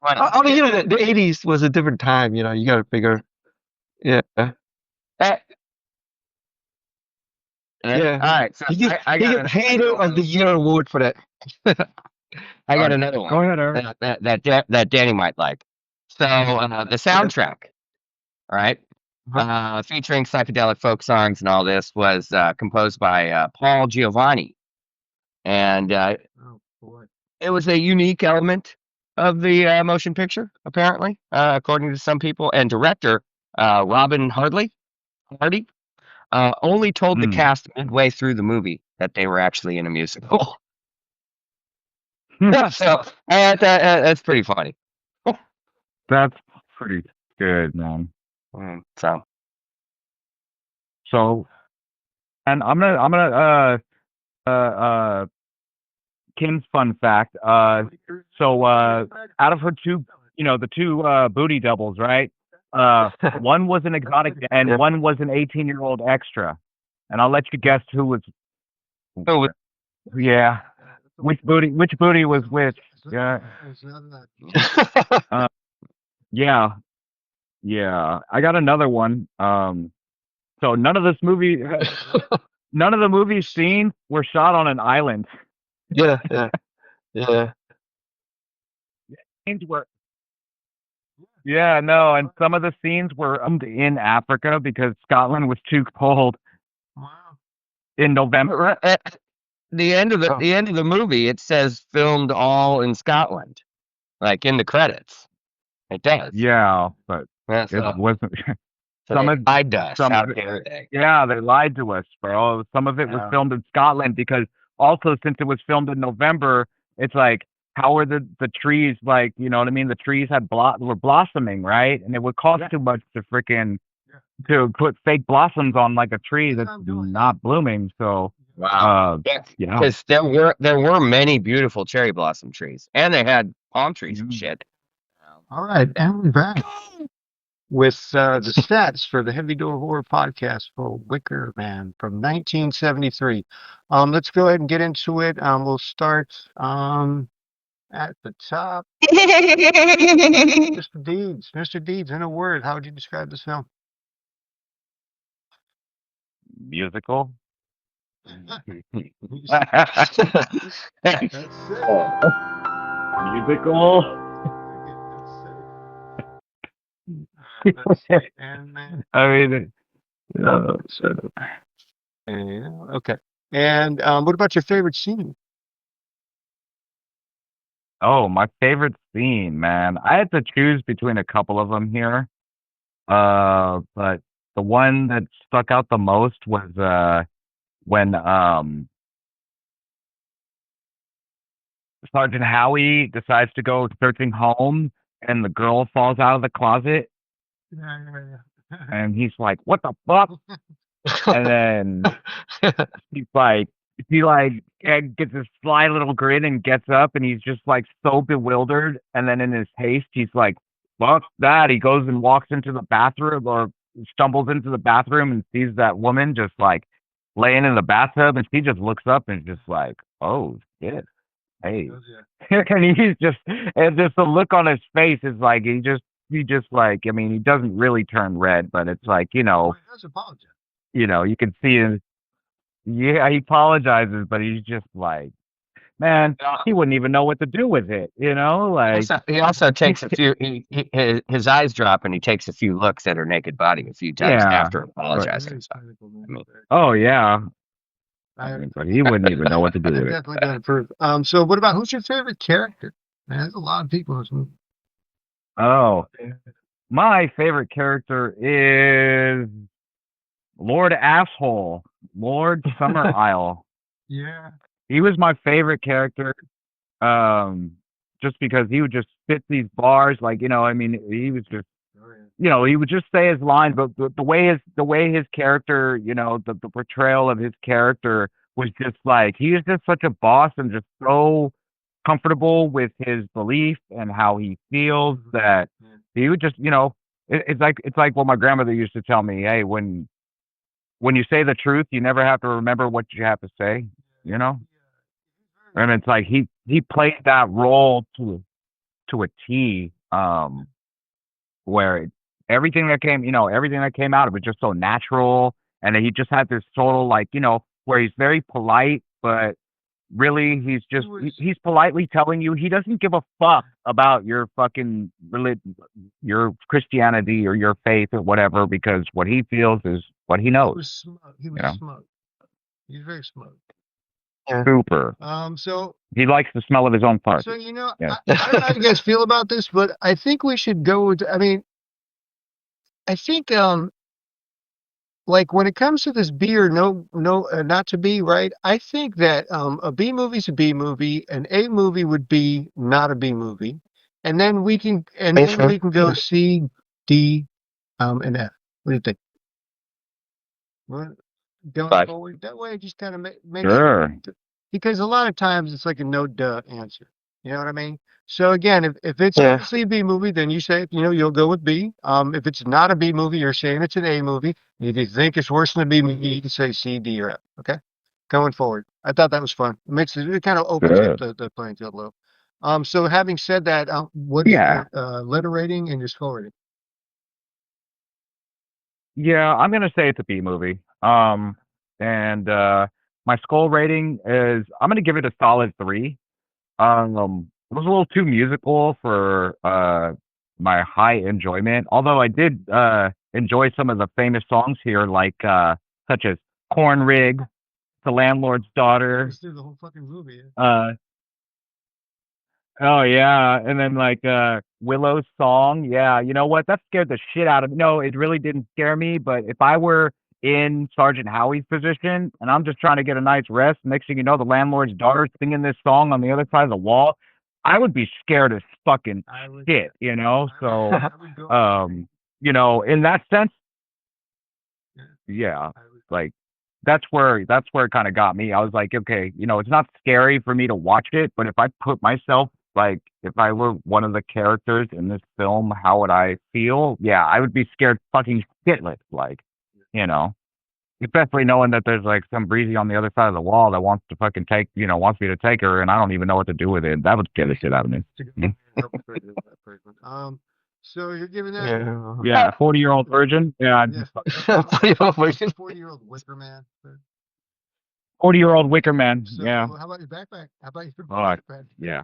Speaker 10: I mean, the 80s was a different time. You got to figure. Yeah. Yeah.
Speaker 6: All right. So
Speaker 10: he got Hater of the Year award for that.
Speaker 6: I got another one.
Speaker 5: Go ahead, Eric.
Speaker 6: That Danny might like. So the soundtrack, right? Featuring psychedelic folk songs and all this was composed by Paul Giovanni, and it was a unique element of the motion picture, apparently, according to some people. And director Robin Hardy only told the cast midway through the movie that they were actually in a musical. So that's pretty funny.
Speaker 5: That's pretty good, man. So, and I'm gonna Kim's fun fact. So out of her two, the two booty doubles, right? One was an exotic and one was an 18-year-old extra. And I'll let you guess who was. Yeah. Which booty was which? Yeah. Yeah. Yeah. I got another one. So none of the movie scenes were shot on an island.
Speaker 10: Yeah.
Speaker 5: Scenes were. Yeah, no, and some of the scenes were in Africa because Scotland was too cold.
Speaker 12: Wow.
Speaker 5: In November.
Speaker 6: The end of the movie, it says filmed all in Scotland, like in the credits. It does.
Speaker 5: Yeah, but
Speaker 6: That's
Speaker 5: it wasn't.
Speaker 6: so
Speaker 5: Some
Speaker 6: they
Speaker 5: of
Speaker 6: lied to us.
Speaker 5: some
Speaker 6: How
Speaker 5: of it,
Speaker 6: dare they?
Speaker 5: yeah, they lied to us, bro. Some of it was
Speaker 4: Yeah.
Speaker 5: filmed in Scotland because also since it was filmed in November, it's like how are the trees like? You know what I mean? The trees were blossoming, right? And it would cost too much to freaking to put fake blossoms on like a tree that's not blooming. So,
Speaker 6: Wow.
Speaker 5: yeah.
Speaker 6: Because there were many beautiful cherry blossom trees, and they had palm trees and shit.
Speaker 4: All right, and we're back with the stats for the Heavy Door Horror Podcast for Wicker Man from 1973. Let's go ahead and get into it. We'll start at the top. Mr. Deeds. Mr. Deeds, in a word, how would you describe this film?
Speaker 5: Musical. Musical. I mean,
Speaker 4: okay. And what about your favorite scene?
Speaker 5: oh, my favorite scene, man. I had to choose between a couple of them here. But the one that stuck out the most was when Sergeant Howie decides to go searching home and the girl falls out of the closet and he's like, "What the fuck?" And then he's like, gets this sly little grin and gets up and he's just like so bewildered. And then in his haste, he's like, "Fuck that." He goes and walks into the bathroom or stumbles into the bathroom and sees that woman just like laying in the bathtub. And she just looks up and just like, "Oh shit. Hey." And and just the look on his face is like, he just like, I mean, he doesn't really turn red, but it's like,
Speaker 4: He does apologize.
Speaker 5: you can see his, yeah, he apologizes, but he's just like, man, he wouldn't even know what to do with it, like.
Speaker 6: He also takes a few. His eyes drop and he takes a few looks at her naked body a few times
Speaker 5: Yeah,
Speaker 6: after apologizing. So, I mean,
Speaker 5: Oh yeah, I mean, but he wouldn't even know what to do with it.
Speaker 4: Definitely gonna approve. So what about who's your favorite character? Man, there's a lot of people in this movie.
Speaker 5: Oh, my favorite character is Lord Asshole, Lord Summer Isle.
Speaker 4: Yeah.
Speaker 5: He was my favorite character, just because he would just spit these bars, like, I mean, he was just, he would just say his lines, but the way his character, the portrayal of his character was just like, he was just such a boss and just so comfortable with his belief and how he feels that he would just, it's like what my grandmother used to tell me, hey, when you say the truth, you never have to remember what you have to say, And it's like he played that role to a T, where everything that came out of it just so natural, and he just had this total like, where he's very polite, but really he's politely telling you he doesn't give a fuck about your fucking religion, your Christianity or your faith or whatever, because what he feels is what he knows.
Speaker 4: He was smug. He was smug. He's very smug.
Speaker 5: Super.
Speaker 4: So
Speaker 5: he likes the smell of his own fart.
Speaker 4: So I don't know how you guys feel about this, but I think we should go with. I mean, I think like when it comes to this B or no, not to be, right? I think that a B movie's a B movie, an A movie would be not a B movie, and then we can go C, D, and F. What do you think? What? Going forward that way, just kind of make
Speaker 5: sure.
Speaker 4: Because a lot of times it's like a no duh answer. You know what I mean? So again, if it's obviously a B movie, then you say you'll go with B. If it's not a B movie, you're saying it's an A movie. If you think it's worse than a B movie, you can say C, D, or F. Okay, going forward. I thought that was fun. It kind of opens up the playing field a little. So having said that, what is your letter rating and your score rating?
Speaker 5: Yeah, I'm gonna say it's a B movie. And my skull rating is, I'm gonna give it a solid 3. It was a little too musical for my high enjoyment. Although I did enjoy some of the famous songs here, like such as "Corn Rig," "The Landlord's Daughter."
Speaker 4: Let's do the whole fucking movie.
Speaker 5: Oh yeah, and then like Willow's song, yeah. You know what? That scared the shit out of me. No, it really didn't scare me. But if I were in Sergeant Howie's position and I'm just trying to get a night's rest, next thing you know, the landlord's daughter's singing this song on the other side of the wall, I would be scared as fucking shit. You know, so in that sense, yeah, like that's where it kind of got me. I was like, okay, it's not scary for me to watch it, but if I put myself like if I were one of the characters in this film, how would I feel? Yeah, I would be scared fucking shitless, like, you know. Especially knowing that there's like some breezy on the other side of the wall that wants to fucking wants me to take her and I don't even know what to do with it. That would scare the shit out of me.
Speaker 4: So you're giving that?
Speaker 5: Yeah, 40-year-old virgin. Yeah,
Speaker 10: 40-year-old virgin.
Speaker 4: 40-year-old Wicker Man.
Speaker 5: 40-year-old Wicker Man.
Speaker 4: So
Speaker 5: Yeah.
Speaker 4: how about your backpack? How about your
Speaker 5: backpack? Yeah.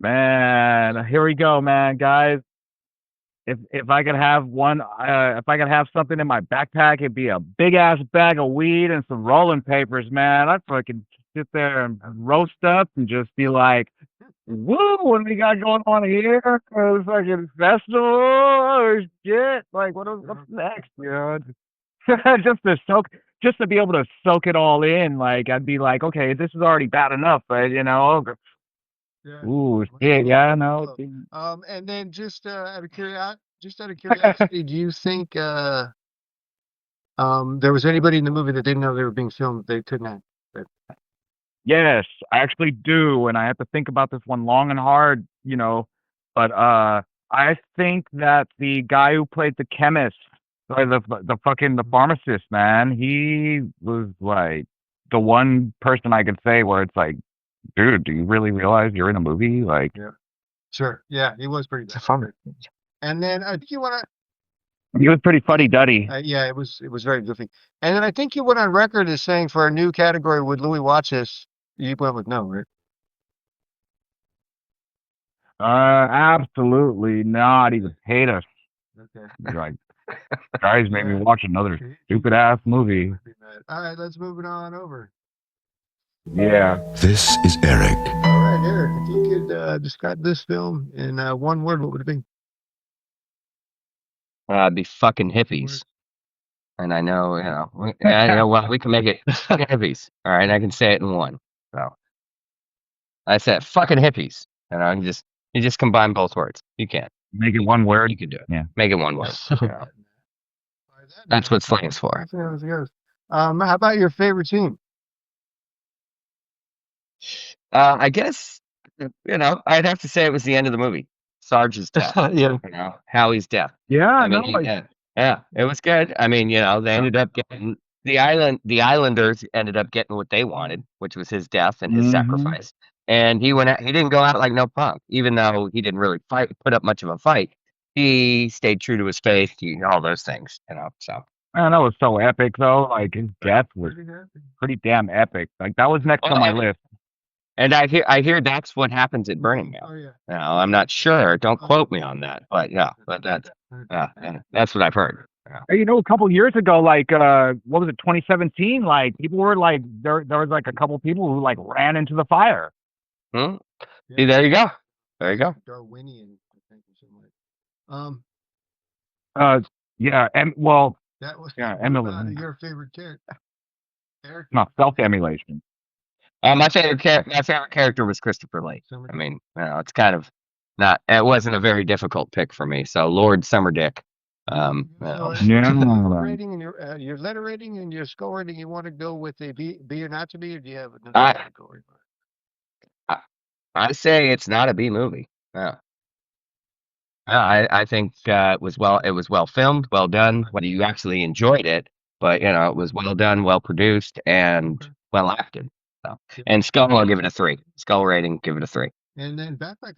Speaker 5: Man, here we go, man, guys. If I could have something in my backpack, it'd be a big ass bag of weed and some rolling papers, man. I'd fucking sit there and roast up and just be like, woo, what do we got going on here? This fucking festival, oh shit. Like what's next, just to be able to soak it all in. Like I'd be like, okay, this is already bad enough, but ooh, shit, yeah, no.
Speaker 4: And then just out of curiosity, do you think there was anybody in the movie that didn't know they were being filmed? They couldn't have.
Speaker 5: Yes, I actually do, and I have to think about this one long and hard, but I think that the guy who played the chemist, or the pharmacist, man, he was like the one person I could say where it's like, dude, do you really realize you're in a movie? Like,
Speaker 4: yeah, sure, yeah, he was pretty fun. And then I think you want to.
Speaker 5: He was pretty fuddy-duddy.
Speaker 4: Yeah, it was very goofy. And then I think you went on record as saying for a new category, would Louis watch this? You went with no, right?
Speaker 5: Absolutely not. He would hate us.
Speaker 4: Okay.
Speaker 5: He's like, guys, made me watch another stupid ass movie.
Speaker 4: All right, let's move it on over.
Speaker 5: Yeah.
Speaker 14: This is Eric.
Speaker 4: All right, Eric, if you could describe this film in one word, what would it be?
Speaker 6: It'd be fucking hippies. And I know, well, we can make it fucking hippies. All right, I can say it in one. So I said fucking hippies. You just combine both words. You can
Speaker 5: make it one word.
Speaker 6: You can do it.
Speaker 5: Yeah,
Speaker 6: make it one word. That's what slang's for.
Speaker 4: How about your favorite scene?
Speaker 6: I guess I'd have to say it was the end of the movie. Sarge's death.
Speaker 10: Yeah.
Speaker 6: Howie's death.
Speaker 5: Yeah,
Speaker 6: yeah, it was good. I mean, they ended up getting the Islanders ended up getting what they wanted, which was his death and his sacrifice. And he didn't go out like no punk, even though he didn't really put up much of a fight. He stayed true to his faith, all those things, so.
Speaker 5: Man, that was so epic though. Like his death was pretty damn epic. Like that was next on my list.
Speaker 6: And I hear that's what happens at Burning Man.
Speaker 4: Oh yeah.
Speaker 6: Now, I'm not sure. Don't quote me on that, but that's what I've heard.
Speaker 5: Yeah. A couple years ago, like what was it, 2017? Like people were like there was like a couple people who like ran into the fire.
Speaker 6: See, there you go. There you go.
Speaker 4: Darwinian, I think, or something.
Speaker 5: Yeah, and well,
Speaker 4: that was
Speaker 5: emulation.
Speaker 4: Your favorite character, Eric?
Speaker 5: Not self-emulation.
Speaker 6: My favorite character was Christopher Lee. I mean, it's kind of not. It wasn't a very difficult pick for me. So Lord Summerdick.
Speaker 4: Rating and your letter rating and your score rating. You want to go with a B or not to be, or do you have another category?
Speaker 6: I say it's not a B movie. Yeah. I think it was well filmed, well done. Whether you actually enjoyed it, but it was well done, well produced, and well acted. So, and Skull, I'll give it a 3. Skull rating, give it a 3.
Speaker 4: And then backpack.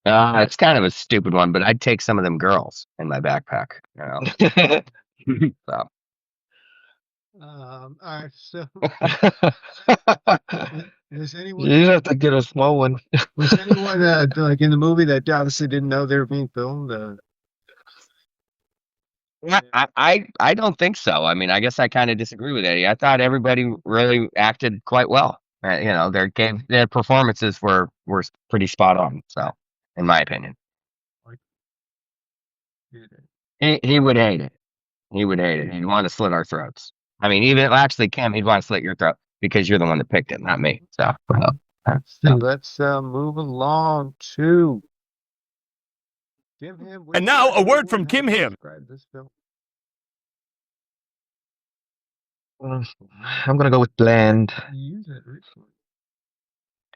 Speaker 6: It's kind of a stupid one, but I'd take some of them girls in my backpack. So.
Speaker 4: All right. So, was anyone?
Speaker 10: You have to get a small one.
Speaker 4: Was anyone like in the movie that obviously didn't know they were being filmed?
Speaker 6: Yeah, I don't think so. I mean, I guess I kind of disagree with Eddie. I thought everybody really acted quite well. Their performances were pretty spot on. So, in my opinion, he would hate it. He would hate it. He'd want to slit our throats. I mean, even actually, Kim, he'd want to slit your throat because you're the one that picked it, not me. So,
Speaker 4: Let's move along to Kim Him.
Speaker 3: And now a word from Kim Him.
Speaker 4: Describe this film.
Speaker 10: I'm gonna go with bland.
Speaker 4: You used it recently.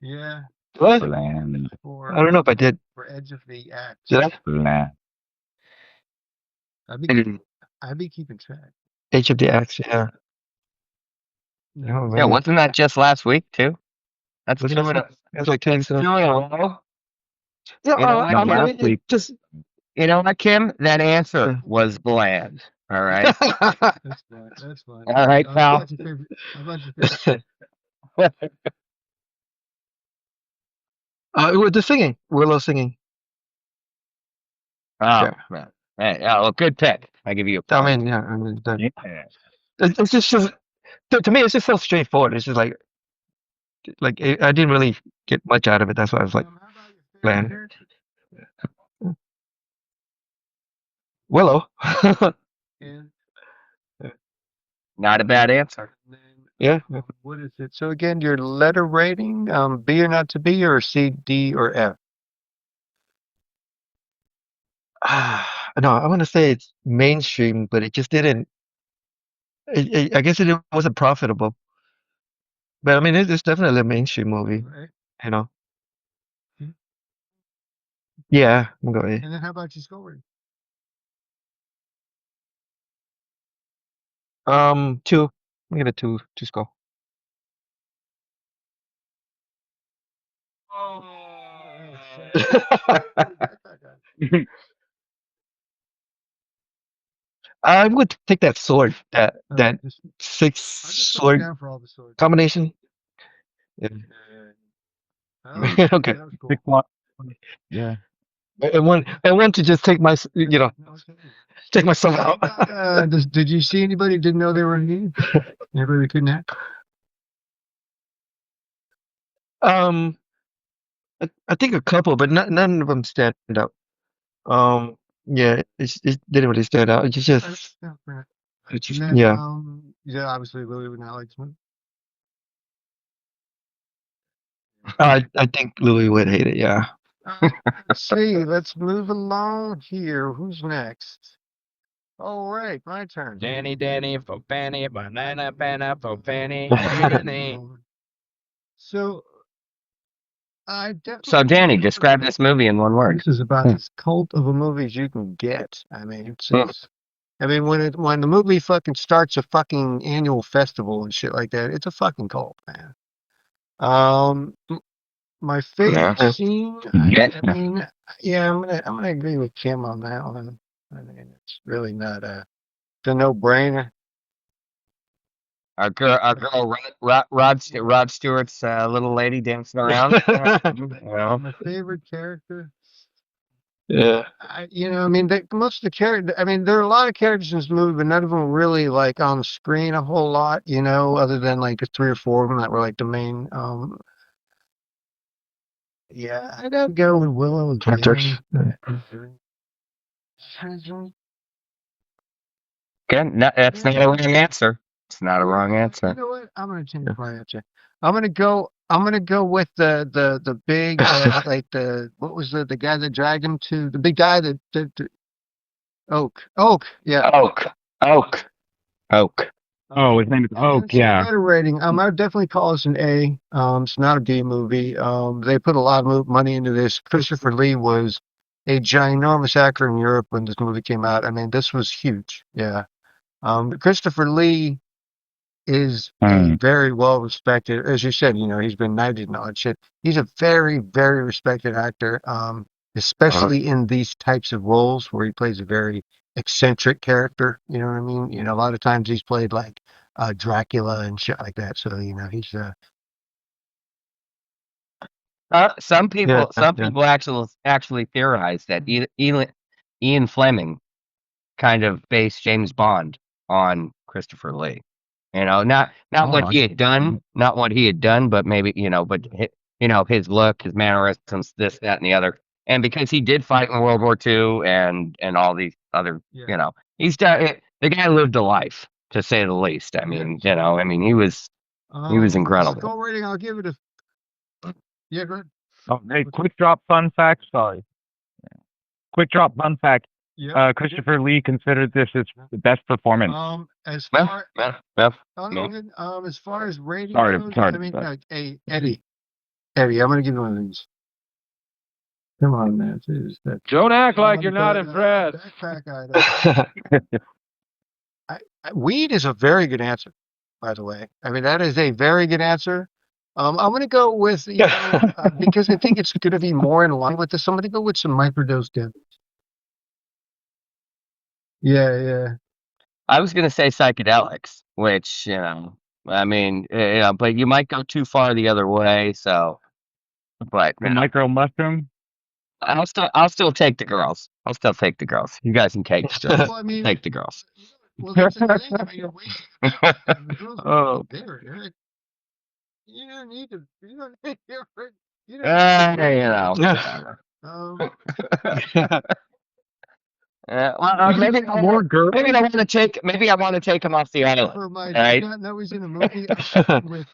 Speaker 4: Yeah.
Speaker 10: What?
Speaker 5: Bland.
Speaker 10: I don't know if I did.
Speaker 4: For Edge of the Axe.
Speaker 10: Did I?
Speaker 5: Bland.
Speaker 4: I'd be keeping track.
Speaker 10: Age of the Axe, yeah. Oh,
Speaker 6: yeah,
Speaker 10: man.
Speaker 6: wasn't that just last week too? That's
Speaker 10: Was it
Speaker 6: two
Speaker 10: last
Speaker 6: in a
Speaker 10: week? That's like 10
Speaker 6: two in a row.
Speaker 10: Yeah,
Speaker 6: You know what,
Speaker 10: I
Speaker 6: Kim?
Speaker 10: mean, it just.
Speaker 6: You know what, Kim? That answer was bland. All right.
Speaker 4: That's fine. That's fine.
Speaker 6: All right, pal.
Speaker 4: What's your favorite?
Speaker 10: With the singing, Willow singing.
Speaker 6: Oh,
Speaker 10: Yeah.
Speaker 6: man. Hey, yeah, well, good pick. I give you a point.
Speaker 10: I mean, yeah. I mean, it's just to me, it's just so straightforward. It's just like I didn't really get much out of it. That's why I was like, bland. Willow.
Speaker 6: Not a bad answer.
Speaker 10: Yeah.
Speaker 4: What is it? So again, your letter rating, B or not to be, or C, D, or F?
Speaker 10: No, I want to say it's mainstream, but it just didn't. I guess it wasn't profitable. But I mean, it's definitely a mainstream movie.
Speaker 4: Right.
Speaker 10: You know.
Speaker 4: Hmm.
Speaker 10: Yeah, I'm going.
Speaker 4: And then how about your scoring?
Speaker 10: 2. I'm gonna 2 score. I would take that sword, that 6 sword
Speaker 4: Down for all the swords.
Speaker 10: combination. Yeah. Okay.
Speaker 4: That was cool.
Speaker 5: Yeah.
Speaker 10: I want to just take my, take myself out.
Speaker 4: Did you see anybody who didn't know they were in need? Anybody couldn't act?
Speaker 10: I think a couple, but none of them stand out. Yeah, it didn't really stand out. It's just,
Speaker 4: Then,
Speaker 10: yeah.
Speaker 4: Obviously Lily would not like this one.
Speaker 10: I think Louis would hate it. Yeah.
Speaker 4: Let's see. Let's move along here. Who's next? All right, my turn.
Speaker 5: Danny for Fanny, banana for Fanny.
Speaker 4: So,
Speaker 6: So, Danny, describe this movie in one word.
Speaker 4: This is about as cult of a movie as you can get. I mean, when the movie fucking starts a fucking annual festival and shit like that, it's a fucking cult, man. My favorite scene. I mean, yeah, I'm gonna agree with Kim on that one. I mean, it's really not a no-brainer.
Speaker 6: Our girl, Rod Stewart's little lady dancing around.
Speaker 4: My favorite character.
Speaker 10: Yeah.
Speaker 4: I mean, most of the characters. I mean, there are a lot of characters in this movie, but none of them were really like on the screen a whole lot. Other than like the 3 or 4 of them that were like the main. Yeah, I'd have to go with Willow and
Speaker 10: Characters.
Speaker 6: Again, that's not a wrong answer. It's not a wrong answer.
Speaker 4: You know what? I'm gonna change my answer. I'm gonna go with the big like what was the guy that dragged him to the big guy that Oak. Yeah.
Speaker 6: Oak.
Speaker 5: Oh, his name is Oak. Yeah.
Speaker 4: Letter rating. I would definitely call this an A. It's not a B movie. They put a lot of money into this. Christopher Lee was a ginormous actor in Europe when this movie came out. I mean, this was huge. Yeah. Christopher Lee is a very well respected, as you said, he's been knighted and all that shit. He's a very, very respected actor, especially in these types of roles where he plays a very eccentric character. You know what I mean? A lot of times he's played like Dracula and shit like that. So, he's
Speaker 6: some people actually theorize that Ian Fleming kind of based James Bond on Christopher Lee. Not what he had done, but maybe his look, his mannerisms, this, that, and the other. And because he did fight in World War II and all these other, he's done. The guy lived a life, to say the least. I mean, he was incredible.
Speaker 4: Skull rating, I'll give it a. Yeah, go ahead.
Speaker 5: Oh, hey, quick drop fun fact. Sorry. Quick drop fun fact.
Speaker 4: Yeah.
Speaker 5: Christopher Lee considered this his best performance.
Speaker 4: As far as rating goes, I mean, hey, Eddie, I'm gonna give you one of these. Come on, man.
Speaker 3: Don't act like you're not impressed.
Speaker 4: Weed is a very good answer, by the way. I mean, that is a very good answer. I'm going to go with, because I think it's going to be more in line with this, I'm going to go with some microdose demos. Yeah.
Speaker 6: I was going to say psychedelics, which, but you might go too far the other way. So, but
Speaker 5: the micro mushroom.
Speaker 6: I'll still take the girls. You guys can take take the girls.
Speaker 4: Well, that's the thing. I mean, the girls are there, Eric. You don't need to. You don't need
Speaker 6: maybe more girls. Maybe I want to take him off the island.
Speaker 4: For my
Speaker 6: right?
Speaker 4: did not know he's in a movie with.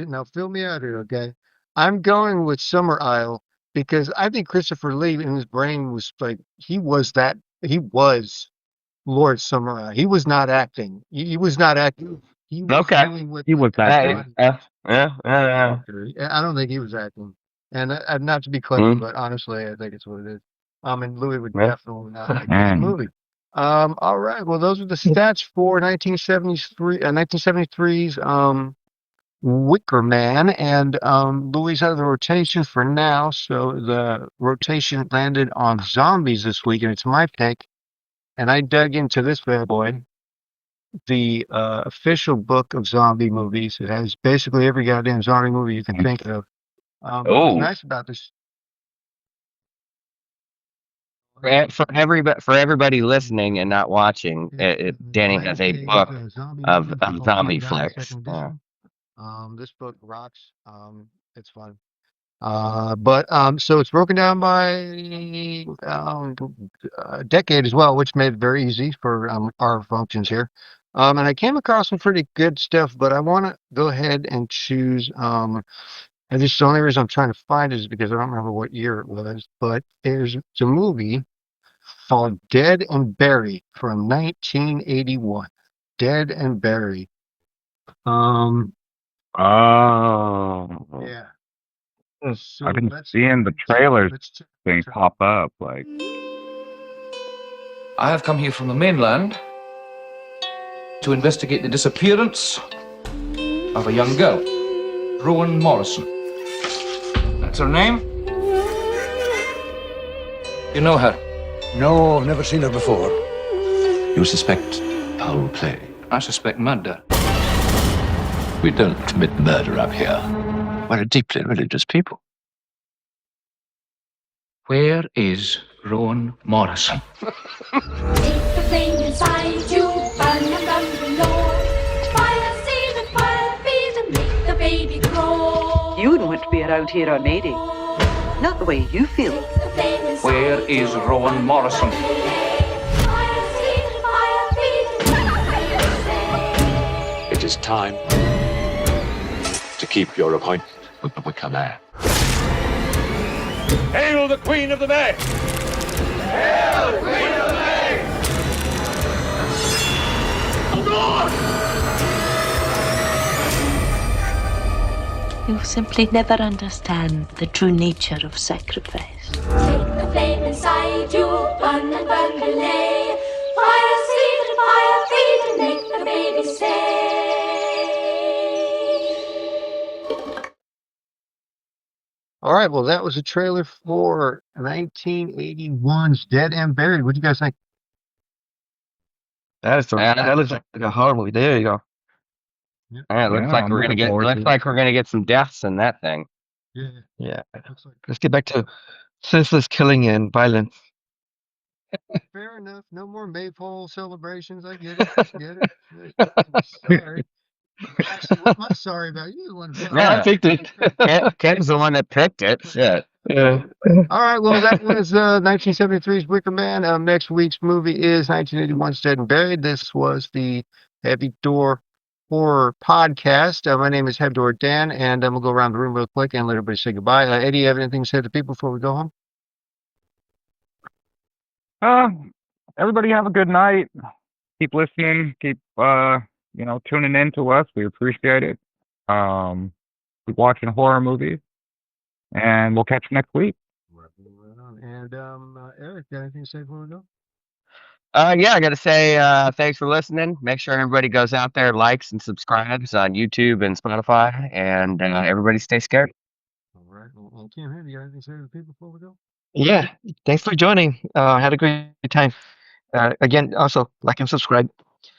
Speaker 4: Now fill me out here, okay? I'm going with Summer Isle because I think Christopher Lee in his brain was like he was Lord Summer Isle. He was not acting. He was not acting. He was dealing with.
Speaker 5: He was acting.
Speaker 6: Yeah.
Speaker 4: I don't think he was acting. And not to be clever, but honestly, I think it's what it is. And Louis would definitely not like this movie. All right. Well, those are the stats for 1973's Wicker Man, and Louis out of the rotation for now. So the rotation landed on zombies this week, and it's my pick. And I dug into this bad boy, the official book of zombie movies. It has basically every goddamn zombie movie you can think of. What's nice about this?
Speaker 6: For everybody listening and not watching, Danny has a book of zombie flicks.
Speaker 4: This book rocks. It's fun. So it's broken down by decade as well, which made it very easy for our functions here. And I came across some pretty good stuff, but I want to go ahead and choose. And this is the only reason I'm trying to find it is because I don't remember what year it was, but it's a movie called Dead and Buried from 1981. Dead and Buried.
Speaker 5: Oh.
Speaker 4: Yeah. So
Speaker 5: I've been seeing the trailers thing pop up. Like,
Speaker 13: I have come here from the mainland to investigate the disappearance of a young girl, Rowan Morrison. That's her name? You know her?
Speaker 17: No, I've never seen her before.
Speaker 14: You suspect foul play?
Speaker 13: I suspect murder.
Speaker 14: We don't commit murder up here. We're a deeply religious people.
Speaker 13: Where is Rowan Morrison?
Speaker 18: Take the flame inside you, burn and burn below. Fire seed and fire feed and make the baby grow.
Speaker 19: You wouldn't want to be around here on 80. Not the way you feel.
Speaker 13: Where is Rowan Morrison?
Speaker 14: It is time to keep your appointment with the Wicker Man.
Speaker 3: Hail the Queen of the May! Hail the Queen of the May!
Speaker 20: You'll simply never understand the true nature of sacrifice.
Speaker 18: Take the flame inside you, burn and burn belay. Fire seed and fire feed and make the baby say.
Speaker 4: All right, well, that was a trailer for 1981's Dead and Buried. What do you guys think?
Speaker 10: That looks like a horror movie. There you go.
Speaker 6: Looks like we're gonna get some deaths in that thing.
Speaker 4: Yeah.
Speaker 10: Yeah. Let's get back to senseless killing and violence.
Speaker 4: Fair enough. No more maypole celebrations. I get it. Get it. Sorry. Actually, what am I sorry about? You the one.
Speaker 6: Yeah, I picked it. Ken's the one that picked it. Shit.
Speaker 10: Yeah.
Speaker 4: All right. Well, that was 1973's Wicker Man. Next week's movie is 1981's Dead and Buried. This was the Heavy Door Horror Podcast. My name is Heavy Door Dan, and we'll go around the room real quick and let everybody say goodbye. Eddie, you have anything to say to people before we go home?
Speaker 5: Everybody have a good night. Keep listening. Keep tuning in to us. We appreciate it. Keep watching horror movies, and we'll catch you next week.
Speaker 4: Right on. And Eric, got anything to say before we go?
Speaker 6: Yeah, I got to say thanks for listening. Make sure everybody goes out there, likes and subscribes on YouTube and Spotify, and everybody stay scared.
Speaker 4: All right. Well, Kim, have you got anything to say to the people before we go?
Speaker 10: Yeah. Thanks for joining. Had a great time. Again, also like and subscribe.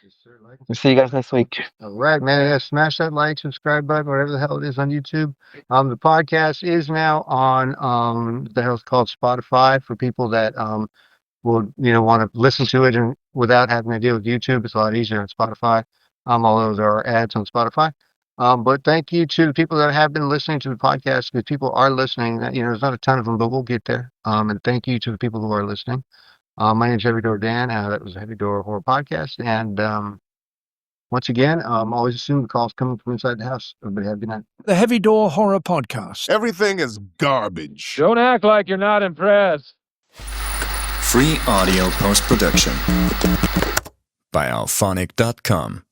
Speaker 4: Yes, sir. Like
Speaker 10: We'll see you guys next week.
Speaker 4: All right, man. Yeah, smash that like, subscribe button, whatever the hell it is on YouTube. The podcast is now on the hell's called Spotify for people that will want to listen to it and without having to deal with YouTube. It's a lot easier on Spotify. Although there are ads on Spotify. But thank you to the people that have been listening to the podcast, because people are listening. There's not a ton of them, but we'll get there. And thank you to the people who are listening. My name is Heavy Door Dan. That was a Heavy Door Horror Podcast. And once again, always assume the call's coming from inside the house. Everybody have a good night.
Speaker 21: The Heavy Door Horror Podcast.
Speaker 3: Everything is garbage.
Speaker 13: Don't act like you're not impressed.
Speaker 22: Free audio post-production by alphonic.com.